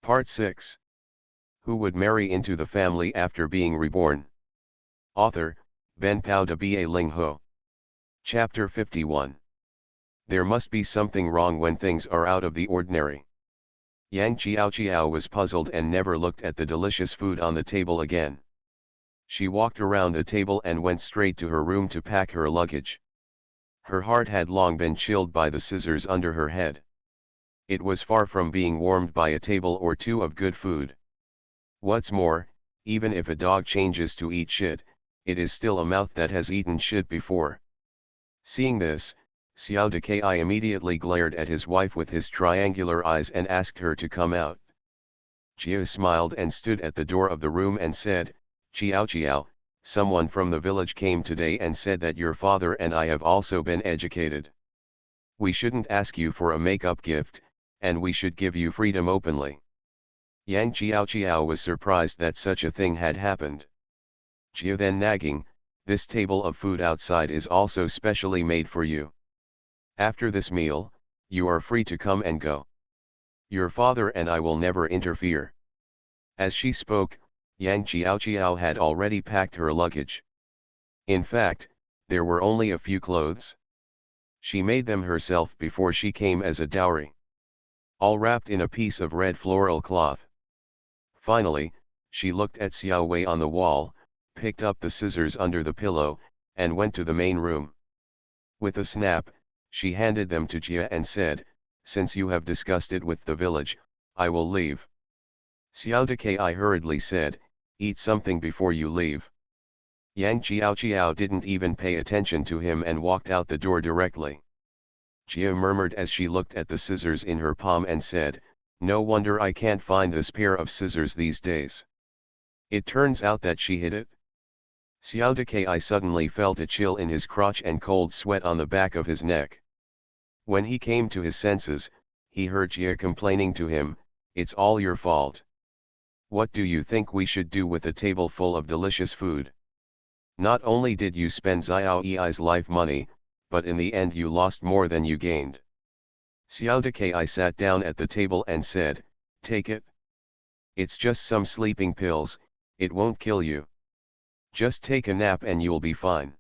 Part 6. Who would marry into the family after being reborn? Author, Ben Pao de Ba Ling Ho. Chapter 51. There must be something wrong when things are out of the ordinary. Yang Chiao was puzzled and never looked at the delicious food on the table again. She walked around the table and went straight to her room to pack her luggage. Her heart had long been chilled by the scissors under her head. It was far from being warmed by a table or two of good food. What's more, even if a dog changes to eat shit, it is still a mouth that has eaten shit before. Seeing this, Xiao Dekai immediately glared at his wife with his triangular eyes and asked her to come out. Jia smiled and stood at the door of the room and said, Chiao, someone from the village came today and said that your father and I have also been educated. We shouldn't ask you for a makeup gift, and we should give you freedom openly. Yang Chiao was surprised that such a thing had happened. Jia then nagging, this table of food outside is also specially made for you. After this meal, you are free to come and go. Your father and I will never interfere. As she spoke, Yang Chiao had already packed her luggage. In fact, there were only a few clothes. She made them herself before she came as a dowry. All wrapped in a piece of red floral cloth. Finally, she looked at Xiao Wei on the wall, picked up the scissors under the pillow, and went to the main room. With a snap, she handed them to Jia and said, since you have discussed it with the village, I will leave. Xiao Dekai hurriedly said, eat something before you leave. Yang Chiao didn't even pay attention to him and walked out the door directly. Jia murmured as she looked at the scissors in her palm and said, no wonder I can't find this pair of scissors these days. It turns out that she hid it. Xiao Dekai suddenly felt a chill in his crotch and cold sweat on the back of his neck. When he came to his senses, he heard Jia complaining to him, it's all your fault. What do you think we should do with a table full of delicious food? Not only did you spend Xiao Ei's life money, but in the end you lost more than you gained. Xiao Dekai sat down at the table and said, take it. It's just some sleeping pills, it won't kill you. Just take a nap and you'll be fine.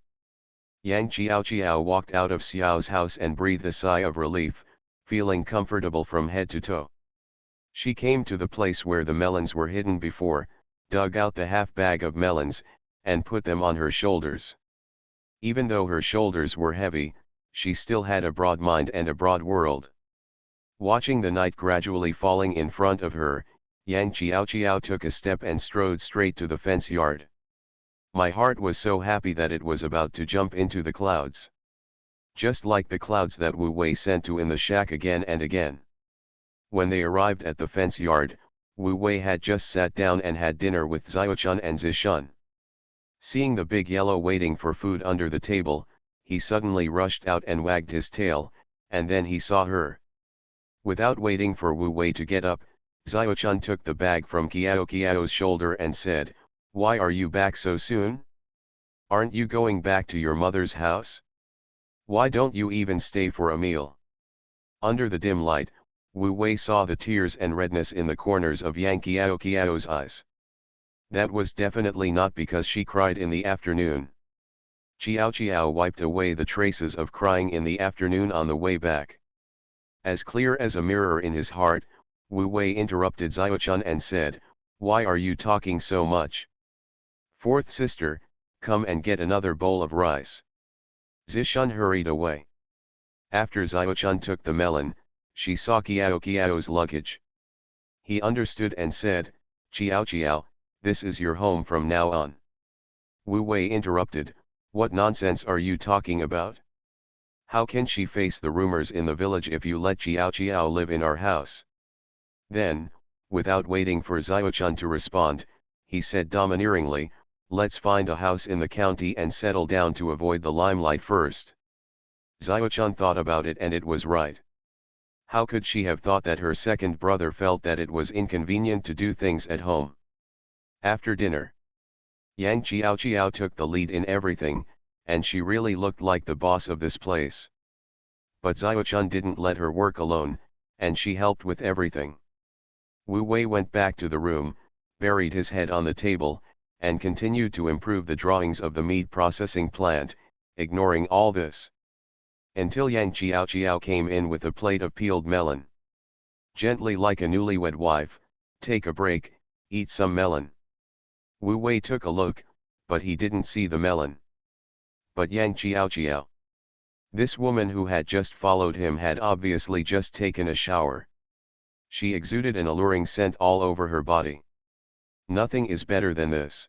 Yang Chiao walked out of Xiao's house and breathed a sigh of relief, feeling comfortable from head to toe. She came to the place where the melons were hidden before, dug out the half bag of melons, and put them on her shoulders. Even though her shoulders were heavy, she still had a broad mind and a broad world. Watching the night gradually falling in front of her, Yang Chiao took a step and strode straight to the fence yard. My heart was so happy that it was about to jump into the clouds. Just like the clouds that Wu Wei sent to in the shack again and again. When they arrived at the fence yard, Wu Wei had just sat down and had dinner with Xiaochun and Zishun. Seeing the big yellow waiting for food under the table, he suddenly rushed out and wagged his tail, and then he saw her. Without waiting for Wu Wei to get up, Xiaochun took the bag from Kiao's shoulder and said, why are you back so soon? Aren't you going back to your mother's house? Why don't you even stay for a meal? Under the dim light, Wu Wei saw the tears and redness in the corners of Yang Kiao's eyes. That was definitely not because she cried in the afternoon. Chiao wiped away the traces of crying in the afternoon on the way back. As clear as a mirror in his heart, Wu Wei interrupted Xiaochun and said, why are you talking so much? Fourth sister, come and get another bowl of rice. Zishun hurried away. After Xiaochun took the melon, she saw Kiao's luggage. He understood and said, Chiao, this is your home from now on. Wu Wei interrupted, what nonsense are you talking about? How can she face the rumors in the village if you let Chiao live in our house? Then, without waiting for Xiaochun to respond, he said domineeringly, let's find a house in the county and settle down to avoid the limelight first. Xiaochun thought about it and it was right. How could she have thought that her second brother felt that it was inconvenient to do things at home? After dinner, Yang Chiao took the lead in everything, and she really looked like the boss of this place. But Xiaochun didn't let her work alone, and she helped with everything. Wu Wei went back to the room, buried his head on the table, and continued to improve the drawings of the meat processing plant, ignoring all this. Until Yang Qiao came in with a plate of peeled melon. Gently like a newlywed wife, take a break, eat some melon. Wu Wei took a look, but he didn't see the melon. But Yang Qiao. This woman who had just followed him had obviously just taken a shower. She exuded an alluring scent all over her body. Nothing is better than this.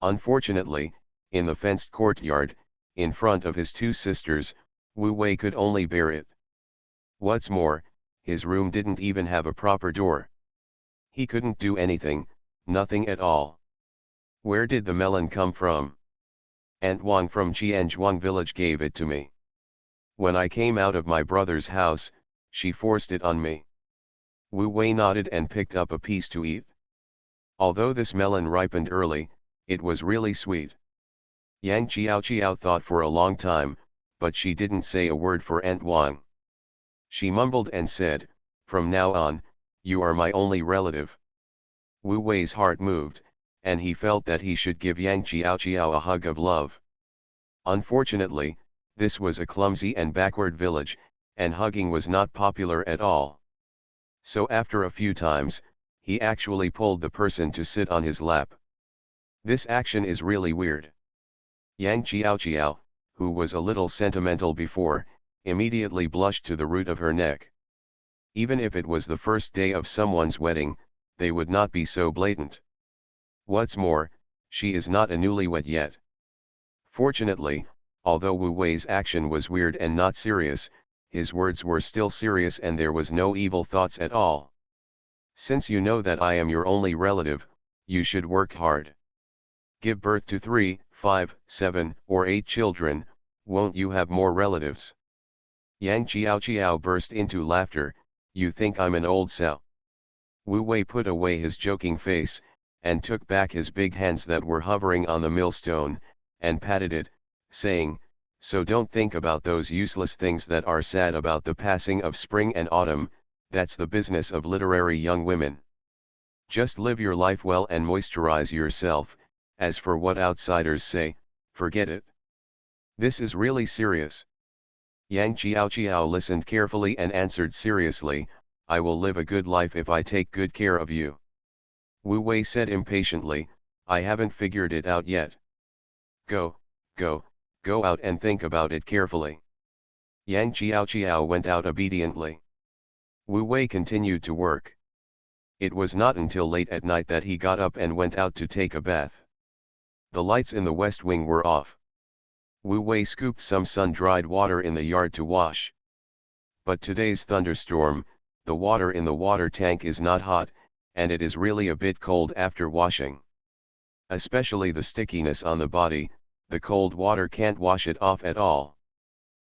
Unfortunately, in the fenced courtyard, in front of his two sisters, Wu Wei could only bear it. What's more, his room didn't even have a proper door. He couldn't do anything, nothing at all. Where did the melon come from? Aunt Wang from Qianzhuang village gave it to me. When I came out of my brother's house, she forced it on me. Wu Wei nodded and picked up a piece to eat. Although this melon ripened early, it was really sweet. Yang Qiao thought for a long time, but she didn't say a word for Aunt Wang. She mumbled and said, "From now on, you are my only relative." Wu Wei's heart moved, and he felt that he should give Yang Qiao a hug of love. Unfortunately, this was a clumsy and backward village, and hugging was not popular at all. So after a few times, he actually pulled the person to sit on his lap. This action is really weird. Yang Qiao, who was a little sentimental before, immediately blushed to the root of her neck. Even if it was the first day of someone's wedding, they would not be so blatant. What's more, she is not a newlywed yet. Fortunately, although Wu Wei's action was weird and not serious, his words were still serious and there was no evil thoughts at all. Since you know that I am your only relative, you should work hard. Give birth to 3, 5, 7, or 8 children, won't you have more relatives? Yang Qiao burst into laughter, you think I'm an old sow? Wu Wei put away his joking face, and took back his big hands that were hovering on the millstone, and patted it, saying, so don't think about those useless things that are sad about the passing of spring and autumn, that's the business of literary young women. Just live your life well and moisturize yourself, as for what outsiders say, forget it. This is really serious. Yang Qiao listened carefully and answered seriously, I will live a good life if I take good care of you. Wu Wei said impatiently, I haven't figured it out yet. Go out and think about it carefully. Yang Qiao went out obediently. Wu Wei continued to work. It was not until late at night that he got up and went out to take a bath. The lights in the west wing were off. Wu Wei scooped some sun-dried water in the yard to wash. But today's thunderstorm, the water in the water tank is not hot, and it is really a bit cold after washing. Especially the stickiness on the body, the cold water can't wash it off at all.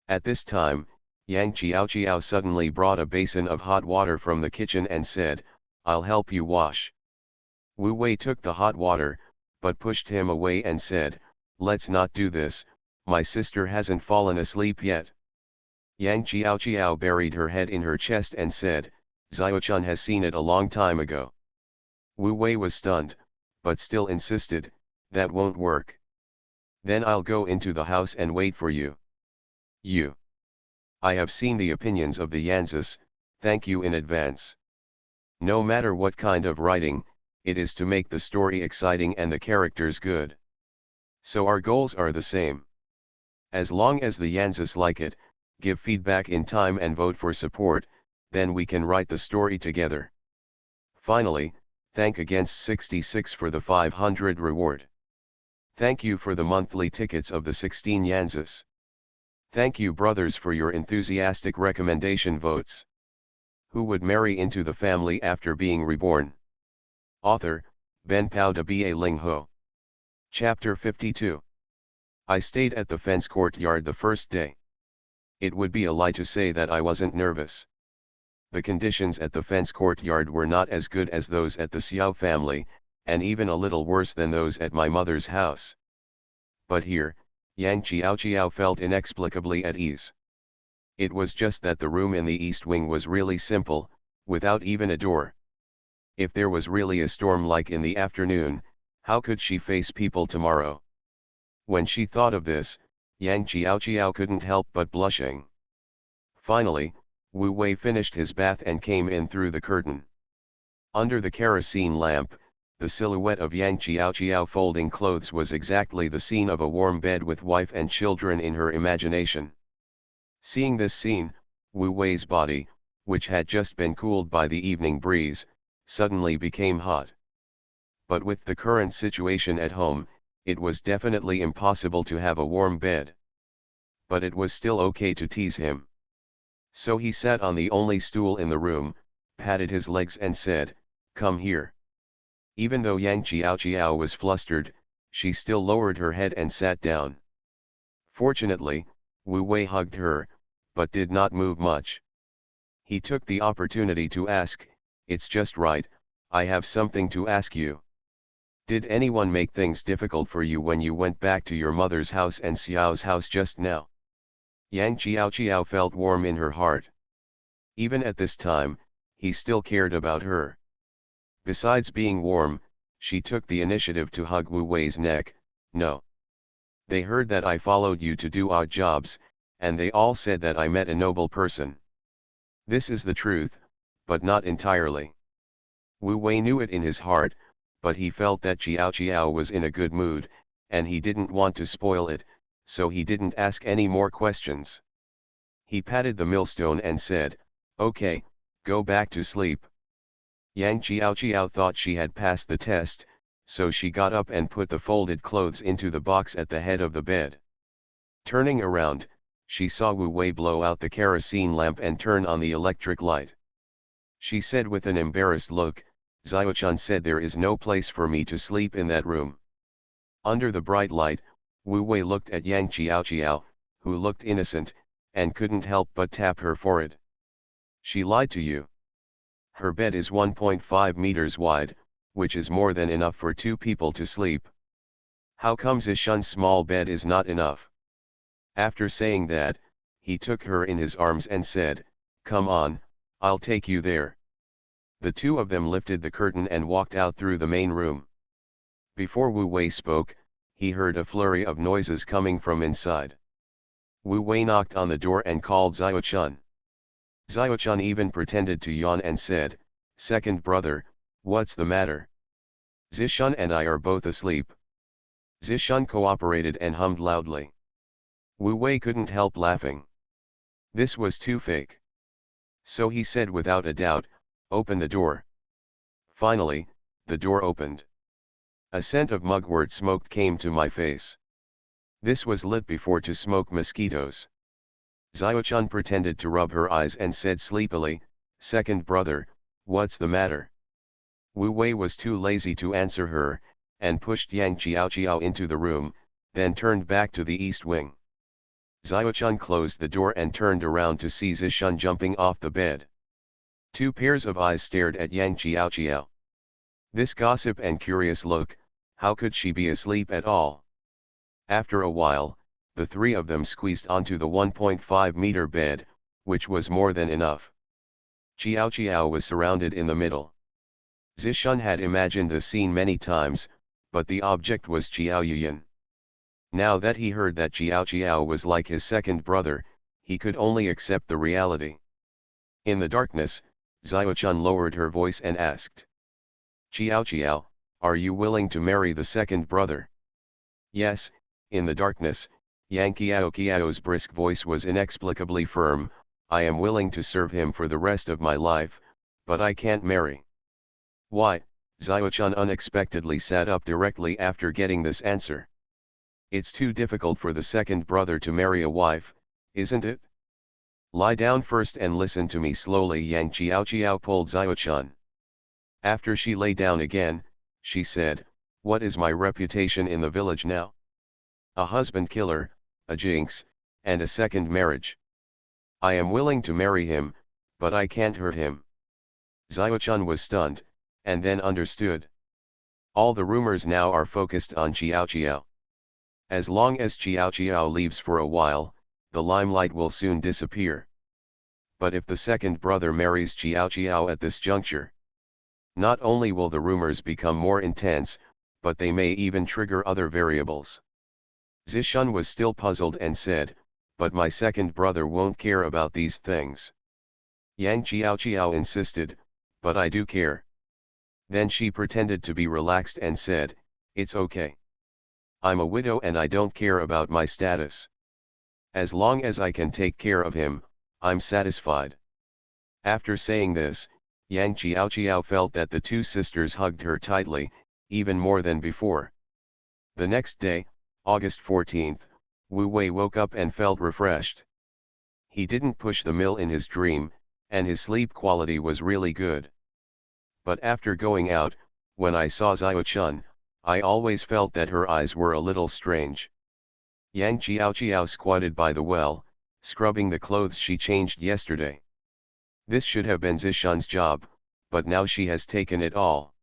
At this time, Yang Qiao suddenly brought a basin of hot water from the kitchen and said, I'll help you wash. Wu Wei took the hot water, but pushed him away and said, let's not do this, my sister hasn't fallen asleep yet. Yang Qiao buried her head in her chest and said, Xiaochun has seen it a long time ago. Wu Wei was stunned, but still insisted, that won't work. Then I'll go into the house and wait for you. You. I have seen the opinions of the Yanzis, thank you in advance. No matter what kind of writing, it is to make the story exciting and the characters good. So our goals are the same. As long as the Yanzis like it, give feedback in time and vote for support, then we can write the story together. Finally, thank against 66 for the 500 reward. Thank you for the monthly tickets of the 16 Yanzis. Thank you brothers for your enthusiastic recommendation votes. Who would marry into the family after being reborn? Author, Ben Pao de Ba Ling Ho. Chapter 52. I stayed at the fence courtyard the first day. It would be a lie to say that I wasn't nervous. The conditions at the fence courtyard were not as good as those at the Xiao family, and even a little worse than those at my mother's house. But here, Yang Qiao felt inexplicably at ease. It was just that the room in the east wing was really simple, without even a door. If there was really a storm like in the afternoon, how could she face people tomorrow? When she thought of this, Yang Qiao couldn't help but blushing. Finally, Wu Wei finished his bath and came in through the curtain. Under the kerosene lamp, the silhouette of Yang Qiao folding clothes was exactly the scene of a warm bed with wife and children in her imagination. Seeing this scene, Wu Wei's body, which had just been cooled by the evening breeze, suddenly became hot. But with the current situation at home, it was definitely impossible to have a warm bed. But it was still okay to tease him. So he sat on the only stool in the room, patted his legs and said, "Come here." Even though Yang Qiao was flustered, she still lowered her head and sat down. Fortunately, Wu Wei hugged her, but did not move much. He took the opportunity to ask, "It's just right, I have something to ask you. Did anyone make things difficult for you when you went back to your mother's house and Xiao's house just now?" Yang Qiao felt warm in her heart. Even at this time, he still cared about her. Besides being warm, she took the initiative to hug Wu Wei's neck. "No. They heard that I followed you to do odd jobs, and they all said that I met a noble person. This is the truth, but not entirely." Wu Wei knew it in his heart, but he felt that Qiao was in a good mood, and he didn't want to spoil it, so he didn't ask any more questions. He patted the millstone and said, "Okay, go back to sleep." Yang Qiao thought she had passed the test, so she got up and put the folded clothes into the box at the head of the bed. Turning around, she saw Wu Wei blow out the kerosene lamp and turn on the electric light. She said with an embarrassed look, "Xiaochun said there is no place for me to sleep in that room." Under the bright light, Wu Wei looked at Yang Qiao, who looked innocent, and couldn't help but tap her forehead. "She lied to you. Her bed is 1.5 meters wide, which is more than enough for 2 people to sleep. How come Zishun's small bed is not enough?" After saying that, he took her in his arms and said, "Come on, I'll take you there." The two of them lifted the curtain and walked out through the main room. Before Wu Wei spoke, he heard a flurry of noises coming from inside. Wu Wei knocked on the door and called Xiaochun. Xiaochun even pretended to yawn and said, "Second brother, what's the matter? Zishun and I are both asleep." Zishun cooperated and hummed loudly. Wu Wei couldn't help laughing. This was too fake. So he said without a doubt, "Open the door." Finally, the door opened. A scent of mugwort smoke came to my face. This was lit before to smoke mosquitoes. Xiaochun pretended to rub her eyes and said sleepily, "Second brother, what's the matter?" Wu Wei was too lazy to answer her, and pushed Yang Qiao into the room, then turned back to the east wing. Xiaochun closed the door and turned around to see Zishun jumping off the bed. 2 pairs of eyes stared at Yang Qiao. This gossip and curious look, how could she be asleep at all? After a while, the 3 of them squeezed onto the 1.5-meter bed, which was more than enough. Qiao was surrounded in the middle. Zishun had imagined the scene many times, but the object was Qiao Yuyan. Now that he heard that Qiao was like his second brother, he could only accept the reality. In the darkness, Xiaochun lowered her voice and asked, "Qiao, are you willing to marry the second brother?" "Yes." In the darkness, Yang Qiao's brisk voice was inexplicably firm, "I am willing to serve him for the rest of my life, but I can't marry." "Why?" Xiaochun unexpectedly sat up directly after getting this answer. "It's too difficult for the second brother to marry a wife, isn't it?" "Lie down first and listen to me slowly." Yang Qiao pulled Xiaochun. After she lay down again, she said, "What is my reputation in the village now? A husband killer, a jinx, and a second marriage. I am willing to marry him, but I can't hurt him." Xiaochun was stunned, and then understood. All the rumors now are focused on Qiao. As long as Qiao leaves for a while, the limelight will soon disappear. But if the second brother marries Qiao at this juncture, Not only will the rumors become more intense, but they may even trigger other variables. Zishan was still puzzled and said, "But my second brother won't care about these things." Yang Qiao insisted, "But I do care." Then she pretended to be relaxed and said, "It's okay. I'm a widow and I don't care about my status. As long as I can take care of him, I'm satisfied." After saying this, Yang Qiao felt that the two sisters hugged her tightly, even more than before. The next day, August 14th, Wu Wei woke up and felt refreshed. He didn't push the mill in his dream, and his sleep quality was really good. But after going out, when I saw Xiao-chun, I always felt that her eyes were a little strange. Yang Qiao squatted by the well, scrubbing the clothes she changed yesterday. This should have been Zishan's job, but now she has taken it all.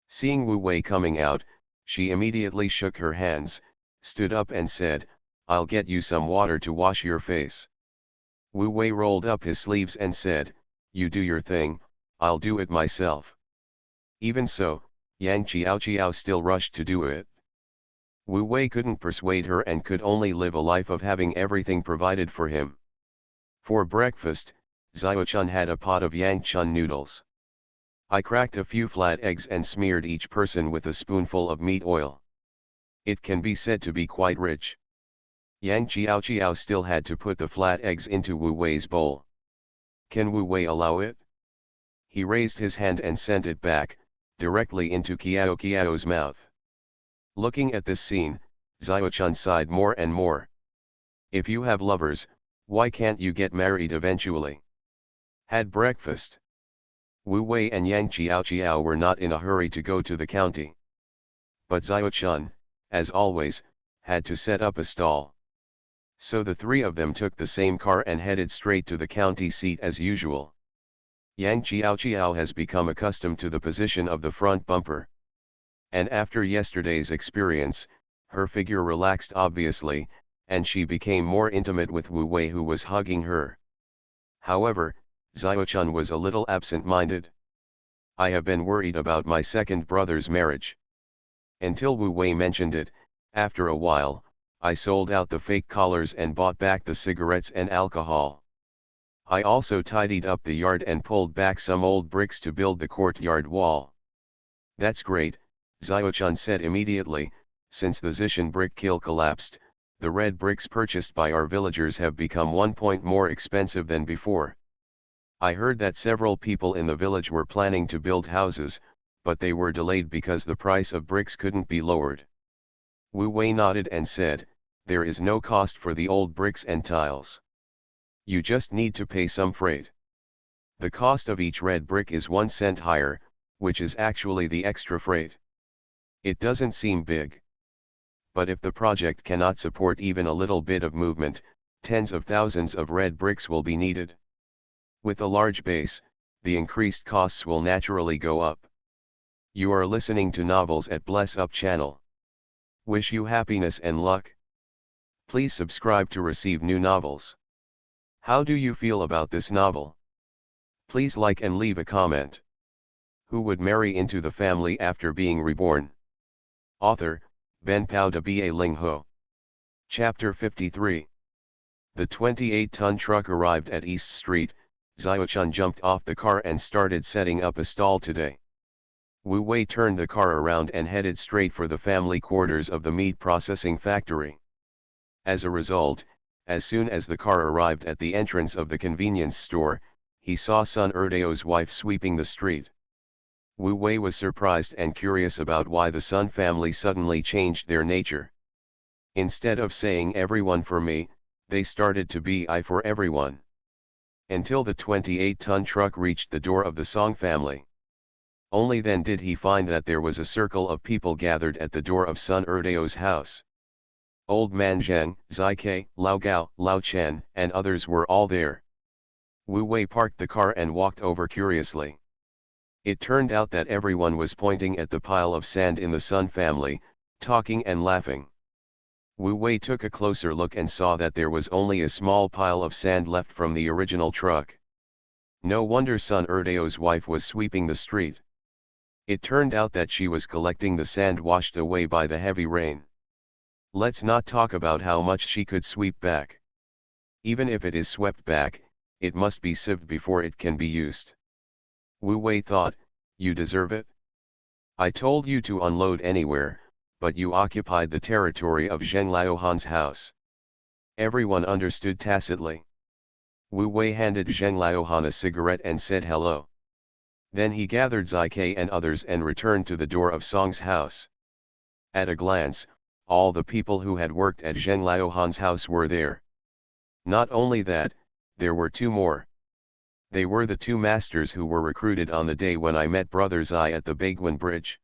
Seeing Wu Wei coming out, she immediately shook her hands, stood up and said, "I'll get you some water to wash your face." Wu Wei rolled up his sleeves and said, "You do your thing, I'll do it myself." Even so, Yang Qiao still rushed to do it. Wu Wei couldn't persuade her and could only live a life of having everything provided for him. For breakfast, Xiao-chun had a pot of Yang-chun noodles. I cracked a few flat eggs and smeared each person with a spoonful of meat oil. It can be said to be quite rich. Yang Qiao still had to put the flat eggs into Wu Wei's bowl. Can Wu Wei allow it? He raised his hand and sent it back, directly into Qiao's mouth. Looking at this scene, Xiao-chun sighed more and more. If you have lovers, why can't you get married eventually? Had breakfast. Wu Wei and Yang Qiao were not in a hurry to go to the county. But Xiao-chun, as always, had to set up a stall. So the three of them took the same car and headed straight to the county seat as usual. Yang Qiao has become accustomed to the position of the front bumper. And after yesterday's experience, her figure relaxed obviously, and she became more intimate with Wu Wei, who was hugging her. However, Xiao-chun was a little absent-minded. "I have been worried about my second brother's marriage. Until Wu Wei mentioned it, after a while, I sold out the fake collars and bought back the cigarettes and alcohol. I also tidied up the yard and pulled back some old bricks to build the courtyard wall." "That's great," Xiao-chun said immediately. "Since the Zishan brick kiln collapsed, the red bricks purchased by our villagers have become 1 point more expensive than before. I heard that several people in the village were planning to build houses, but they were delayed because the price of bricks couldn't be lowered." Wu Wei nodded and said, "There is no cost for the old bricks and tiles. You just need to pay some freight. The cost of each red brick is 1 cent higher, which is actually the extra freight. It doesn't seem big. But if the project cannot support even a little bit of movement, tens of thousands of red bricks will be needed. With a large base, the increased costs will naturally go up." You are listening to Novels at Bless Up channel. Wish you happiness and luck. Please subscribe to receive new novels. How do you feel about this novel? Please like and leave a comment. Who would marry into the family after being reborn? Author, Ben Pao de Ba Ling Ho. Chapter 53. The 28-ton truck arrived at East Street. Xiao-chun jumped off the car and started setting up a stall today. Wu Wei turned the car around and headed straight for the family quarters of the meat processing factory. As a result, as soon as the car arrived at the entrance of the convenience store, he saw Sun Erdeo's wife sweeping the street. Wu Wei was surprised and curious about why the Sun family suddenly changed their nature. Instead of saying "everyone for me," they started to be "I for everyone." Until the 28-ton truck reached the door of the Song family. Only then did he find that there was a circle of people gathered at the door of Sun Erdeo's house. Old Man Zheng, Zai Lao Gao, Lao Chen, and others were all there. Wu Wei parked the car and walked over curiously. It turned out that everyone was pointing at the pile of sand in the Sun family, talking and laughing. Wu Wei took a closer look and saw that there was only a small pile of sand left from the original truck. No wonder Sun Erdeo's wife was sweeping the street. It turned out that she was collecting the sand washed away by the heavy rain. Let's not talk about how much she could sweep back. Even if it is swept back, it must be sieved before it can be used. Wu Wei thought, you deserve it. I told you to unload anywhere, but you occupied the territory of Zheng Laohan's house. Everyone understood tacitly. Wu Wei handed Zheng Laohan a cigarette and said hello. Then he gathered Zike and others and returned to the door of Song's house. At a glance, all the people who had worked at Zheng Laohan's house were there. Not only that, there were two more. They were the two masters who were recruited on the day when I met Brother Zai at the Baiguan Bridge.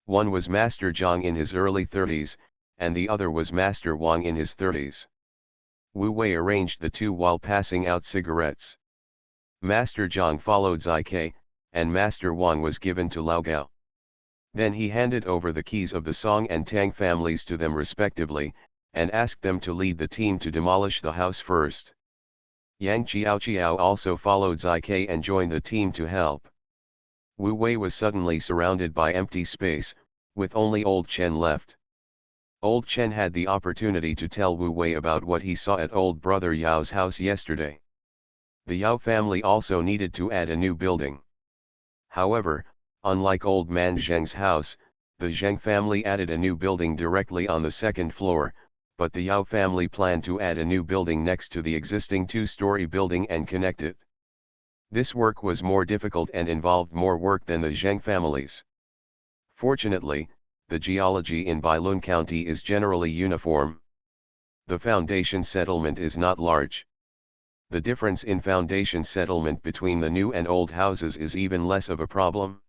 One was Master Zhang in his early 30s, and the other was Master Wang in his 30s. Wu Wei arranged the two while passing out cigarettes. Master Zhang followed Zike, and Master Wang was given to Lao Gao. Then he handed over the keys of the Song and Tang families to them respectively, and asked them to lead the team to demolish the house first. Yang Chiao also followed Zike and joined the team to help. Wu Wei was suddenly surrounded by empty space, with only Old Chen left. Old Chen had the opportunity to tell Wu Wei about what he saw at old brother Yao's house yesterday. The Yao family also needed to add a new building. However, unlike old man Zheng's house, the Zheng family added a new building directly on the second floor, but the Yao family planned to add a new building next to the existing two-story building and connect it. This work was more difficult and involved more work than the Zheng families. Fortunately, the geology in Bailun County is generally uniform. The foundation settlement is not large. The difference in foundation settlement between the new and old houses is even less of a problem.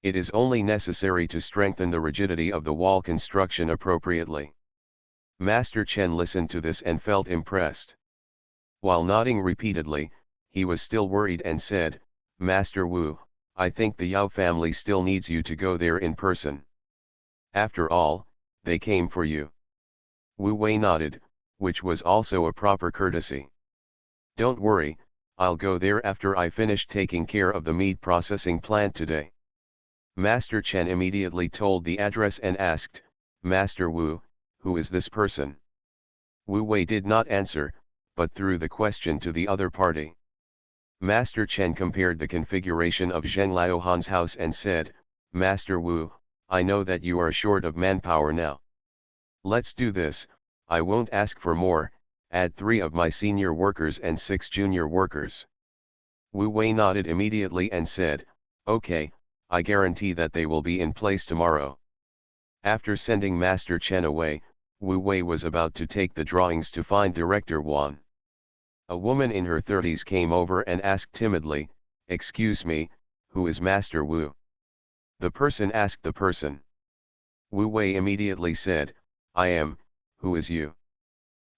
It is only necessary to strengthen the rigidity of the wall construction appropriately. Master Chen listened to this and felt impressed. While nodding repeatedly, he was still worried and said, Master Wu, I think the Yao family still needs you to go there in person. After all, they came for you. Wu Wei nodded, which was also a proper courtesy. Don't worry, I'll go there after I finish taking care of the meat processing plant today. Master Chen immediately told the address and asked, Master Wu, who is this person? Wu Wei did not answer, but threw the question to the other party. Master Chen compared the configuration of Zheng Laohan's house and said, Master Wu, I know that you are short of manpower now. Let's do this, I won't ask for more, add 3 of my senior workers and 6 junior workers. Wu Wei nodded immediately and said, okay, I guarantee that they will be in place tomorrow. After sending Master Chen away, Wu Wei was about to take the drawings to find Director Wan. A woman in her 30s came over and asked timidly, excuse me, who is Master Wu? The person asked the person. Wu Wei immediately said, I am, who is you?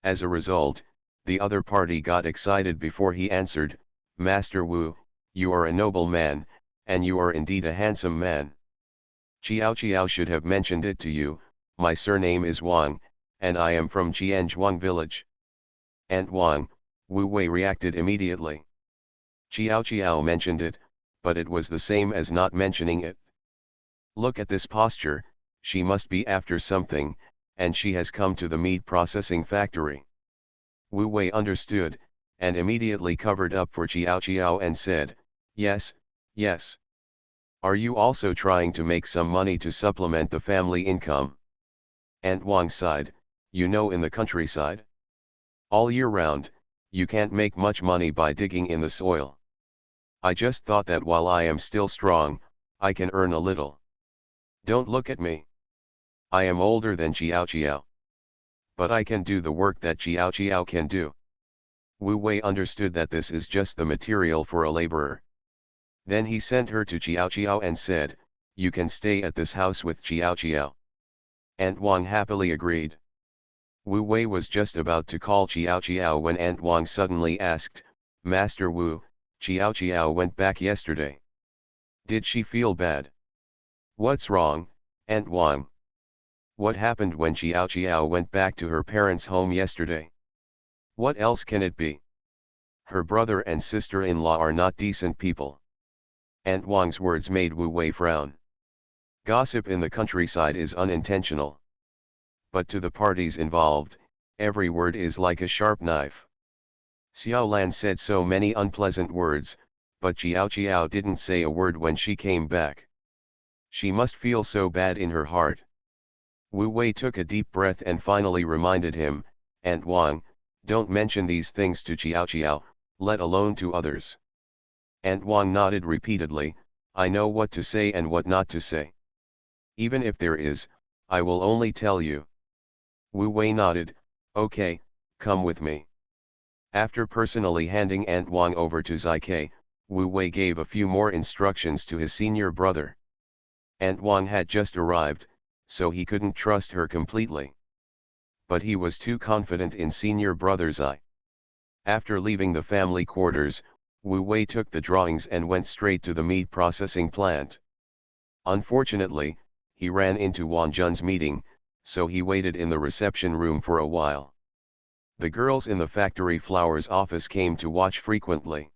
As a result, the other party got excited before he answered, Master Wu, you are a noble man, and you are indeed a handsome man. Chiao should have mentioned it to you, my surname is Wang, and I am from Jianzhuang village. Aunt Wang, Wu Wei reacted immediately. Chiao mentioned it, but it was the same as not mentioning it. Look at this posture, she must be after something, and she has come to the meat processing factory. Wu Wei understood, and immediately covered up for Chiao and said, yes, yes. Are you also trying to make some money to supplement the family income? Aunt Wang sighed, you know, in the countryside, all year round, you can't make much money by digging in the soil. I just thought that while I am still strong, I can earn a little. Don't look at me. I am older than Chiao. But I can do the work that Chiao can do. Wu Wei understood that this is just the material for a laborer. Then he sent her to Chiao and said, you can stay at this house with Chiao. Aunt Wang happily agreed. Wu Wei was just about to call Chiao when Aunt Wang suddenly asked, Master Wu, Chiao went back yesterday. Did she feel bad? What's wrong, Aunt Wang? What happened when Chiao went back to her parents' home yesterday? What else can it be? Her brother and sister-in-law are not decent people. Aunt Wang's words made Wu Wei frown. Gossip in the countryside is unintentional. But to the parties involved, every word is like a sharp knife. Xiao Lan said so many unpleasant words, but Qiao didn't say a word when she came back. She must feel so bad in her heart. Wu Wei took a deep breath and finally reminded him, "Aunt Wang, don't mention these things to Qiao, let alone to others." Aunt Wang nodded repeatedly, "I know what to say and what not to say. Even if there is, I will only tell you." Wu Wei nodded, "Okay, come with me." After personally handing Aunt Wang over to Zai, Wu Wei gave a few more instructions to his senior brother. Aunt Wang had just arrived, so he couldn't trust her completely. But he was too confident in senior brother Zai. After leaving the family quarters, Wu Wei took the drawings and went straight to the meat processing plant. Unfortunately, he ran into Wan Jun's meeting, so he waited in the reception room for a while. The girls in the factory flowers office came to watch frequently.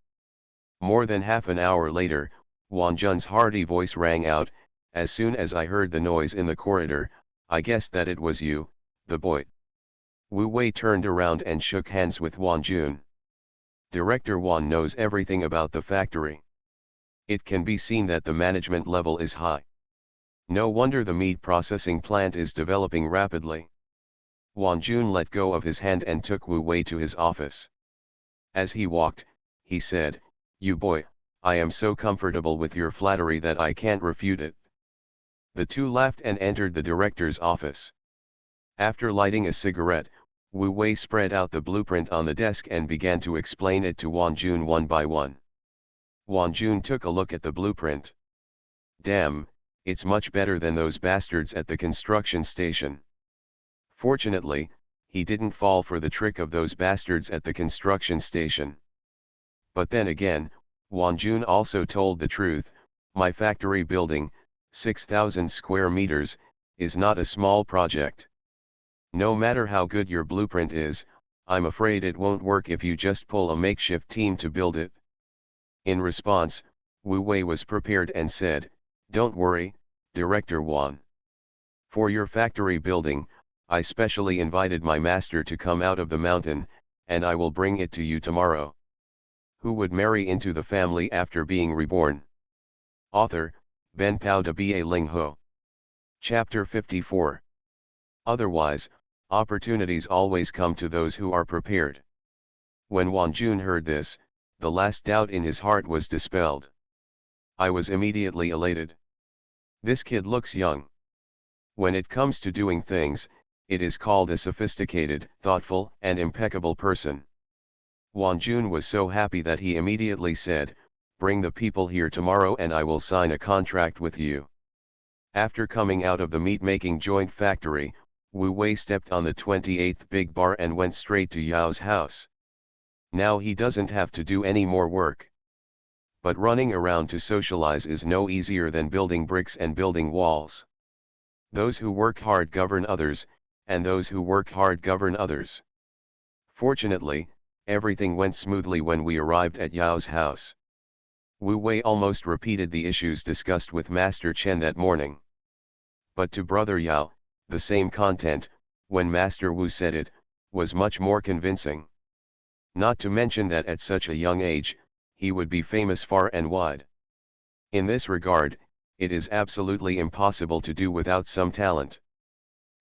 More than half an hour later, Wan Jun's hearty voice rang out, "As soon as I heard the noise in the corridor, I guessed that it was you, the boy." Wu Wei turned around and shook hands with Wan Jun. Director Wan knows everything about the factory. It can be seen that the management level is high. No wonder the meat processing plant is developing rapidly. Wan Jun let go of his hand and took Wu Wei to his office. As he walked, he said, "You boy, I am so comfortable with your flattery that I can't refute it." The two laughed and entered the director's office. After lighting a cigarette, Wu Wei spread out the blueprint on the desk and began to explain it to Wan Jun one by one. Wan Jun took a look at the blueprint. "Damn, it's much better than those bastards at the construction station." Fortunately, he didn't fall for the trick of those bastards at the construction station. But then again, Wan Jun also told the truth. My factory building, 6,000 square meters, is not a small project. No matter how good your blueprint is, I'm afraid it won't work if you just pull a makeshift team to build it. In response, Wu Wei was prepared and said, "Don't worry, Director Wan. For your factory building, I specially invited my master to come out of the mountain, and I will bring it to you tomorrow." Who would marry into the family after being reborn? Author, Ben Pao de Ba Ling Ho. Chapter 54. Otherwise, opportunities always come to those who are prepared. When Wan Jun heard this, the last doubt in his heart was dispelled. I was immediately elated. This kid looks young. When it comes to doing things, it is called a sophisticated, thoughtful, and impeccable person. Wan Jun was so happy that he immediately said, "Bring the people here tomorrow and I will sign a contract with you." After coming out of the meat-making joint factory, Wu Wei stepped on the 28th big bar and went straight to Yao's house. Now he doesn't have to do any more work. But running around to socialize is no easier than building bricks and building walls. Those who work hard govern others, and those who work hard govern others. Fortunately, everything went smoothly when we arrived at Yao's house. Wu Wei almost repeated the issues discussed with Master Chen that morning. But to Brother Yao, the same content, when Master Wu said it, was much more convincing. Not to mention that at such a young age, he would be famous far and wide. In this regard, it is absolutely impossible to do without some talent.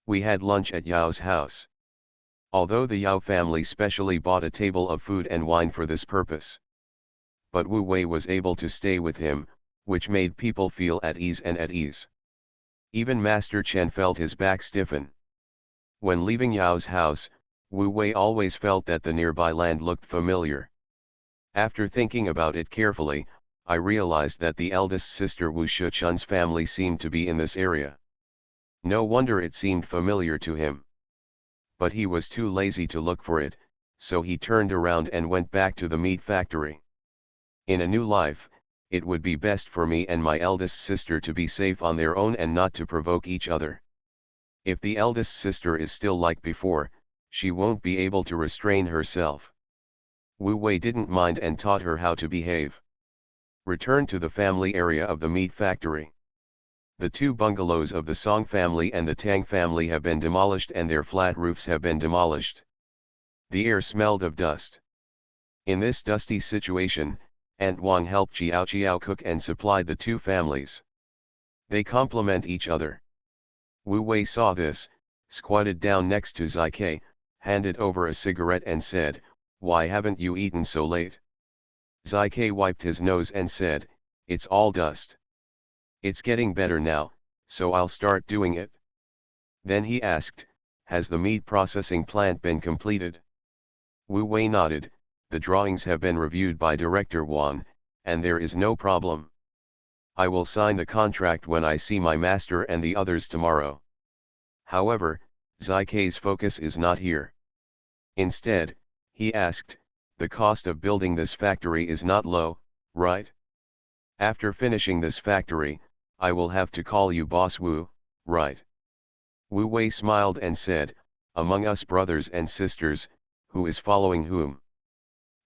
We had lunch at Yao's house. Although the Yao family specially bought a table of food and wine for this purpose. But Wu Wei was able to stay with him, which made people feel at ease and at ease. Even Master Chen felt his back stiffen. When leaving Yao's house, Wu Wei always felt that the nearby land looked familiar. After thinking about it carefully, I realized that the eldest sister Wu Shuchun's family seemed to be in this area. No wonder it seemed familiar to him. But he was too lazy to look for it, so he turned around and went back to the meat factory. In a new life, it would be best for me and my eldest sister to be safe on their own and not to provoke each other. If the eldest sister is still like before, she won't be able to restrain herself. Wu Wei didn't mind and taught her how to behave. Return to the family area of the meat factory. The two bungalows of the Song family and the Tang family have been demolished and their flat roofs have been demolished. The air smelled of dust. In this dusty situation, Aunt Wang helped Chiao Chiao cook and supplied the two families. They complement each other. Wu Wei saw this, squatted down next to Zai Kai, handed over a cigarette and said, "Why haven't you eaten so late?" Zai Kai wiped his nose and said, "It's all dust. It's getting better now, so I'll start doing it." Then he asked, "Has the meat processing plant been completed?" Wu Wei nodded, "The drawings have been reviewed by Director Wang, and there is no problem. I will sign the contract when I see my master and the others tomorrow." However, Zai Kai's focus is not here. Instead, he asked, "The cost of building this factory is not low, right? After finishing this factory, I will have to call you Boss Wu, right?" Wu Wei smiled and said, "Among us brothers and sisters, who is following whom?"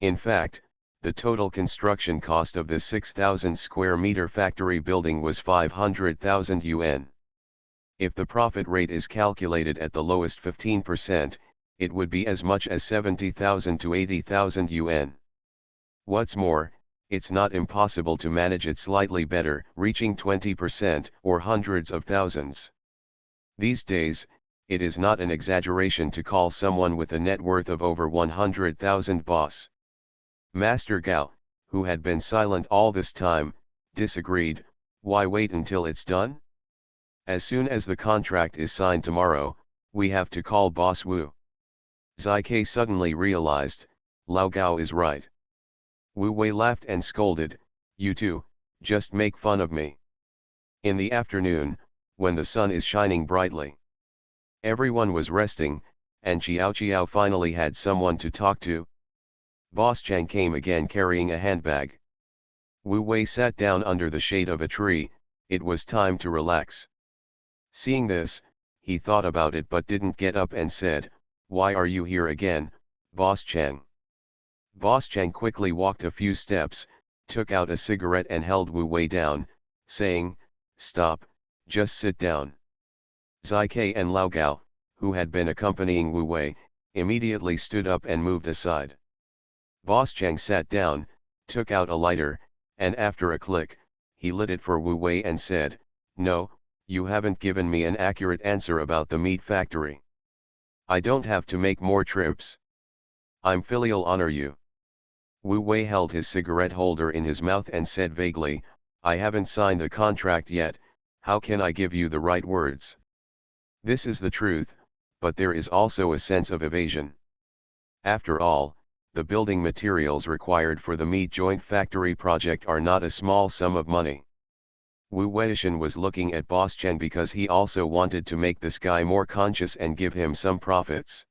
In fact, the total construction cost of this 6,000 square meter factory building was 500,000 yuan. If the profit rate is calculated at the lowest 15%, it would be as much as 70,000 to 80,000 yuan. What's more, it's not impossible to manage it slightly better, reaching 20% or hundreds of thousands. These days, it is not an exaggeration to call someone with a net worth of over 100,000 boss. Master Gao, who had been silent all this time, disagreed. "Why wait until it's done? As soon as the contract is signed tomorrow, we have to call Boss Wu." Zai Kai suddenly realized, Lao Gao is right. Wu Wei laughed and scolded, "You two, just make fun of me." In the afternoon, when the sun is shining brightly, everyone was resting, and Chiao Chiao finally had someone to talk to. Boss Chang came again carrying a handbag. Wu Wei sat down under the shade of a tree. It was time to relax. Seeing this, he thought about it but didn't get up and said, "Why are you here again, Boss Chang?" Boss Chang quickly walked a few steps, took out a cigarette and held Wu Wei down, saying, "Stop, just sit down." Zai Kai and Lao Gao, who had been accompanying Wu Wei, immediately stood up and moved aside. Boss Chang sat down, took out a lighter, and after a click, he lit it for Wu Wei and said, "No, you haven't given me an accurate answer about the meat factory. I don't have to make more trips. I'm filial honor you." Wu Wei held his cigarette holder in his mouth and said vaguely, "I haven't signed the contract yet, how can I give you the right words?" This is the truth, but there is also a sense of evasion. After all, the building materials required for the meat joint factory project are not a small sum of money. Wu Weishan was looking at Boss Chen because he also wanted to make this guy more conscious and give him some profits.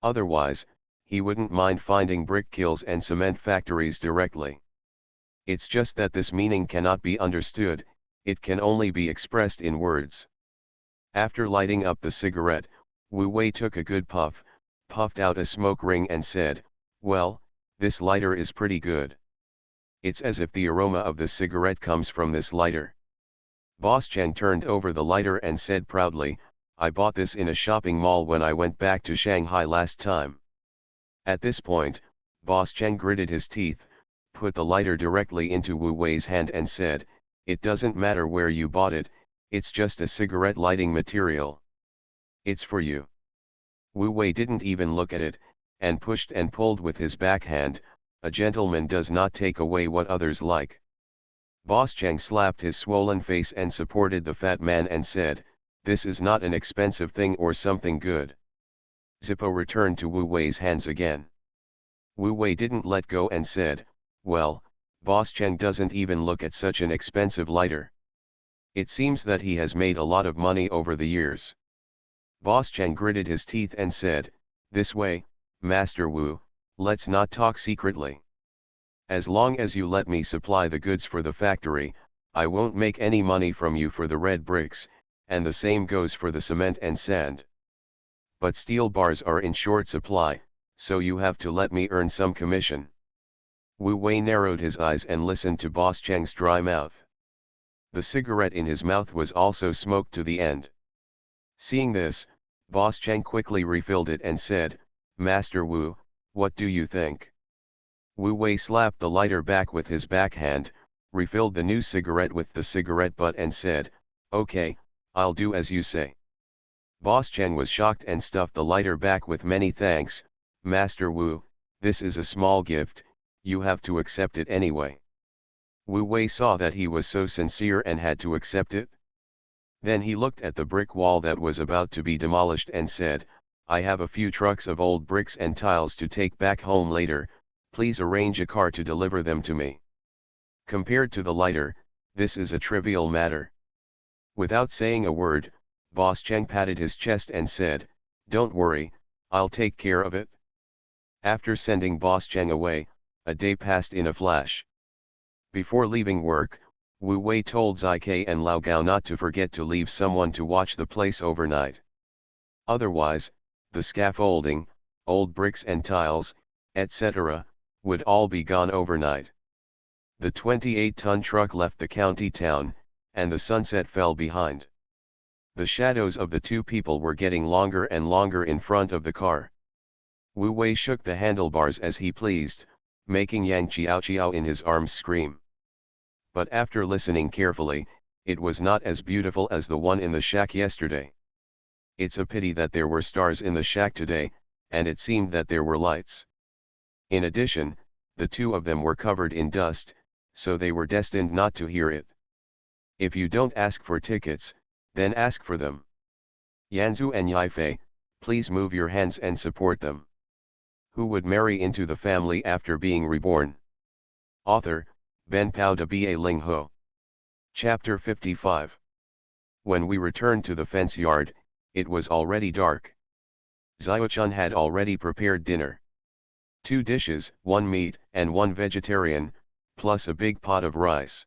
Otherwise, he wouldn't mind finding brick kilns and cement factories directly. It's just that this meaning cannot be understood, it can only be expressed in words. After lighting up the cigarette, Wu Wei took a good puff, puffed out a smoke ring and said, "Well, this lighter is pretty good. It's as if the aroma of the cigarette comes from this lighter." Boss Chang turned over the lighter and said proudly, "I bought this in a shopping mall when I went back to Shanghai last time." At this point, Boss Chang gritted his teeth, put the lighter directly into Wu Wei's hand and said, "It doesn't matter where you bought it, it's just a cigarette lighting material. It's for you." Wu Wei didn't even look at it, and pushed and pulled with his backhand. A gentleman does not take away what others like. Boss Chang slapped his swollen face and supported the fat man and said, "This is not an expensive thing or something good." Zippo returned to Wu Wei's hands again. Wu Wei didn't let go and said, "Well, Boss Chang doesn't even look at such an expensive lighter. It seems that he has made a lot of money over the years." Boss Chang gritted his teeth and said, "This way, Master Wu, let's not talk secretly. As long as you let me supply the goods for the factory, I won't make any money from you for the red bricks, and the same goes for the cement and sand. But steel bars are in short supply, so you have to let me earn some commission." Wu Wei narrowed his eyes and listened to Boss Chang's dry mouth. The cigarette in his mouth was also smoked to the end. Seeing this, Boss Chang quickly refilled it and said, "Master Wu, what do you think?" Wu Wei slapped the lighter back with his backhand, refilled the new cigarette with the cigarette butt and said, "Okay, I'll do as you say." Boss Chang was shocked and stuffed the lighter back with many thanks. "Master Wu, this is a small gift, you have to accept it anyway." Wu Wei saw that he was so sincere and had to accept it. Then he looked at the brick wall that was about to be demolished and said, "I have a few trucks of old bricks and tiles to take back home later, please arrange a car to deliver them to me." Compared to the lighter, this is a trivial matter. Without saying a word, Boss Cheng patted his chest and said, "Don't worry, I'll take care of it." After sending Boss Cheng away, a day passed in a flash. Before leaving work, Wu Wei told Zai and Lao Gao not to forget to leave someone to watch the place overnight. Otherwise, the scaffolding, old bricks and tiles, etc., would all be gone overnight. The 28-ton truck left the county town, and the sunset fell behind. The shadows of the two people were getting longer and longer in front of the car. Wu Wei shook the handlebars as he pleased, making Yang Chiao in his arms scream. But after listening carefully, it was not as beautiful as the one in the shack yesterday. It's a pity that there were stars in the shack today, and it seemed that there were lights. In addition, the two of them were covered in dust, so they were destined not to hear it. If you don't ask for tickets, then ask for them. Yanzu and Yifei, please move your hands and support them. Who would marry into the family after being reborn? Author, Ben Pao de Ba Ling Ho. Chapter 55. When we returned to the fence yard, it was already dark. Xiaochun had already prepared dinner. 2 dishes, 1 meat and 1 vegetarian, plus a big pot of rice.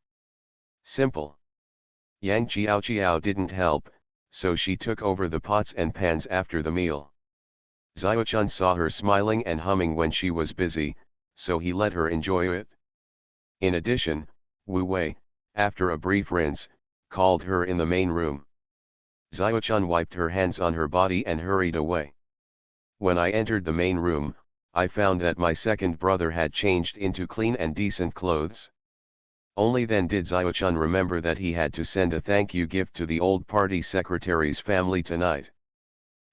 Simple. Yang Chiao didn't help, so she took over the pots and pans after the meal. Xiaochun saw her smiling and humming when she was busy, so he let her enjoy it. In addition, Wu Wei, after a brief rinse, called her in the main room. Xiaochun wiped her hands on her body and hurried away. When I entered the main room, I found that my second brother had changed into clean and decent clothes. Only then did Xiaochun remember that he had to send a thank you gift to the old party secretary's family tonight.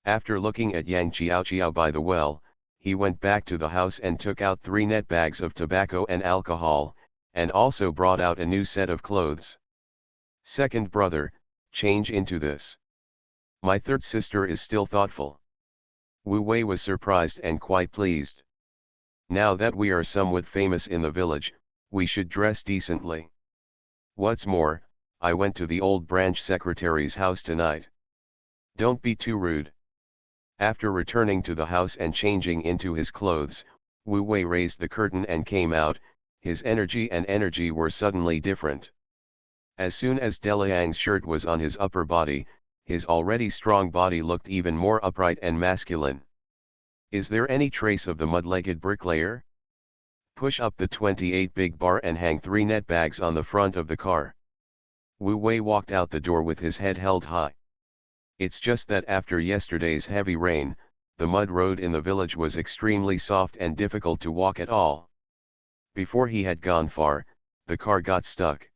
After looking at Yang Chiao by the well, he went back to the house and took out 3 net bags of tobacco and alcohol, and also brought out a new set of clothes. Second brother, change into this. My third sister is still thoughtful. Wu Wei was surprised and quite pleased. Now that we are somewhat famous in the village, we should dress decently. What's more, I went to the old branch secretary's house tonight. Don't be too rude. After returning to the house and changing into his clothes, Wu Wei raised the curtain and came out. His energy were suddenly different. As soon as Deliang's shirt was on his upper body, his already strong body looked even more upright and masculine. Is there any trace of the mud-legged bricklayer? Push up the 28 big bar and hang 3 net bags on the front of the car. Wu Wei walked out the door with his head held high. It's just that after yesterday's heavy rain, the mud road in the village was extremely soft and difficult to walk at all. Before he had gone far, the car got stuck.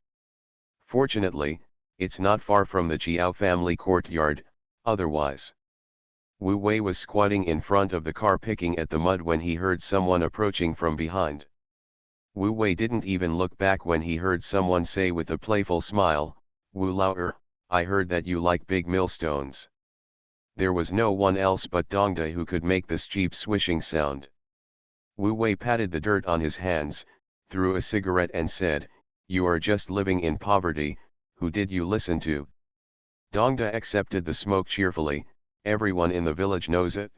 Fortunately, it's not far from the Chiao family courtyard, otherwise. Wu Wei was squatting in front of the car picking at the mud when he heard someone approaching from behind. Wu Wei didn't even look back when he heard someone say with a playful smile, "Wu Lao, I heard that you like big millstones." There was no one else but Dongda who could make this cheap swishing sound. Wu Wei patted the dirt on his hands, threw a cigarette and said, "You are just living in poverty, who did you listen to?" Dongda accepted the smoke cheerfully. Everyone in the village knows it.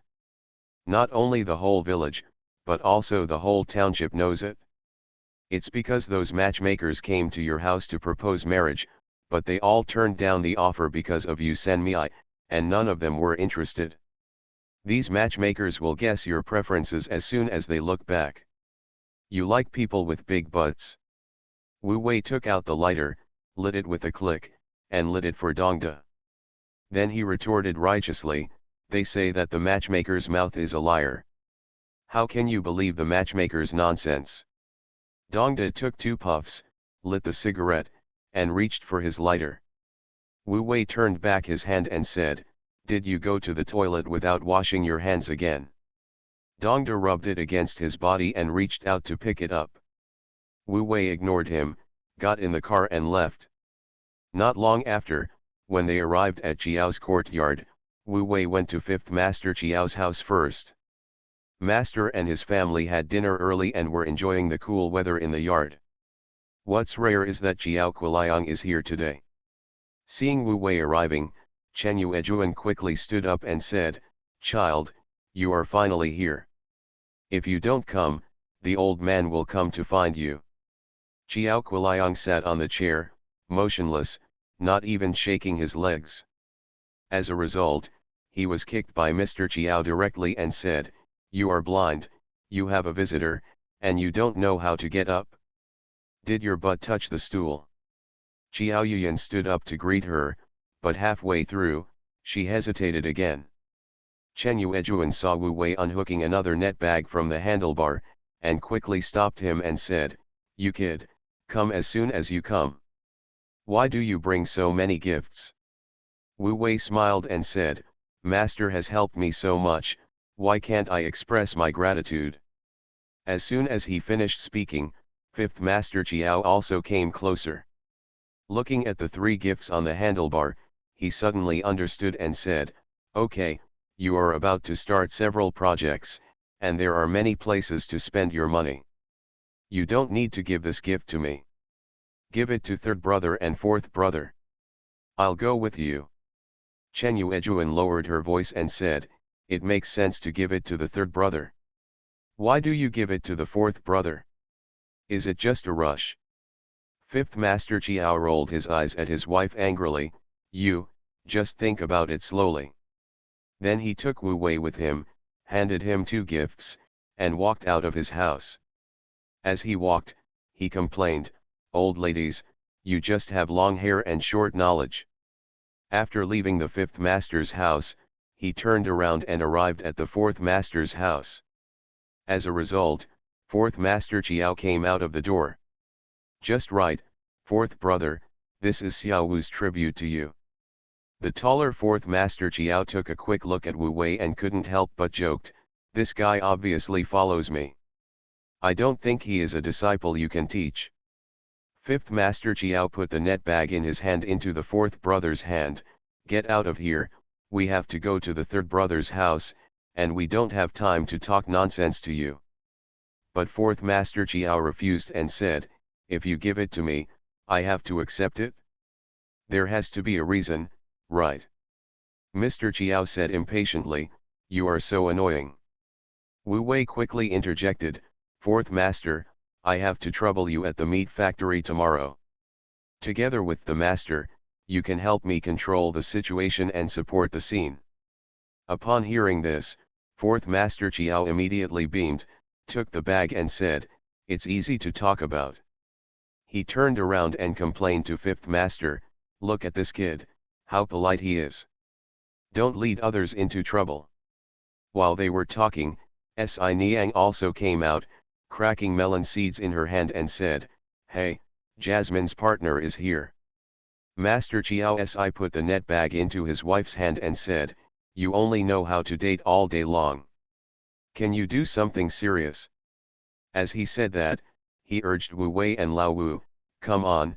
Not only the whole village, but also the whole township knows it. It's because those matchmakers came to your house to propose marriage, but they all turned down the offer because of you Senmei, and none of them were interested. These matchmakers will guess your preferences as soon as they look back. You like people with big butts. Wu Wei took out the lighter, lit it with a click, and lit it for Dongda. Then he retorted righteously, they say that the matchmaker's mouth is a liar. How can you believe the matchmaker's nonsense? Dongda took 2 puffs, lit the cigarette, and reached for his lighter. Wu Wei turned back his hand and said, "Did you go to the toilet without washing your hands again?" Dongda rubbed it against his body and reached out to pick it up. Wu Wei ignored him, got in the car and left. Not long after, when they arrived at Chiao's courtyard, Wu Wei went to 5th Master Chiao's house first. Master and his family had dinner early and were enjoying the cool weather in the yard. What's rare is that Chiao Kuliang is here today. Seeing Wu Wei arriving, Chen Yuejuan quickly stood up and said, "Child, you are finally here. If you don't come, the old man will come to find you." Chiao Kuliang sat on the chair, motionless, not even shaking his legs. As a result, he was kicked by Mr. Chiao directly and said, "You are blind, you have a visitor, and you don't know how to get up. Did your butt touch the stool?" Chiao Yuyan stood up to greet her, but halfway through, she hesitated again. Chen Yuejuan saw Wu Wei unhooking another net bag from the handlebar, and quickly stopped him and said, "You kid, come as soon as you come. Why do you bring so many gifts?" Wu Wei smiled and said, "Master has helped me so much, why can't I express my gratitude?" As soon as he finished speaking, 5th Master Chiao also came closer. Looking at the 3 gifts on the handlebar, he suddenly understood and said, "Okay, you are about to start several projects, and there are many places to spend your money. You don't need to give this gift to me. Give it to 3rd brother and 4th brother. I'll go with you." Chen Yuejuan lowered her voice and said, "It makes sense to give it to the 3rd brother. Why do you give it to the 4th brother? Is it just a rush?" 5th Master Chiao rolled his eyes at his wife angrily, "You, just think about it slowly." Then he took Wu Wei with him, handed him 2 gifts, and walked out of his house. As he walked, he complained, "Old ladies, you just have long hair and short knowledge." After leaving the 5th Master's house, he turned around and arrived at the 4th Master's house. As a result, 4th Master Chiao came out of the door. "Just right, 4th brother, this is Xiao Wu's tribute to you." The taller 4th Master Chiao took a quick look at Wu Wei and couldn't help but joked, "This guy obviously follows me. I don't think he is a disciple you can teach." 5th Master Chiao put the net bag in his hand into the 4th brother's hand, "Get out of here, we have to go to the 3rd brother's house, and we don't have time to talk nonsense to you." But 4th Master Chiao refused and said, "If you give it to me, I have to accept it? There has to be a reason, right?" Mr. Chiao said impatiently, "You are so annoying." Wu Wei quickly interjected, "4th Master, I have to trouble you at the meat factory tomorrow. Together with the Master, you can help me control the situation and support the scene." Upon hearing this, 4th Master Chiao immediately beamed, took the bag and said, "It's easy to talk about." He turned around and complained to 5th Master, "Look at this kid, how polite he is. Don't lead others into trouble." While they were talking, Si Niang also came out, cracking melon seeds in her hand and said, "Hey, Jasmine's partner is here." Master Chiao Si put the net bag into his wife's hand and said, "You only know how to date all day long. Can you do something serious?" As he said that, he urged Wu Wei and Lao Wu, come on,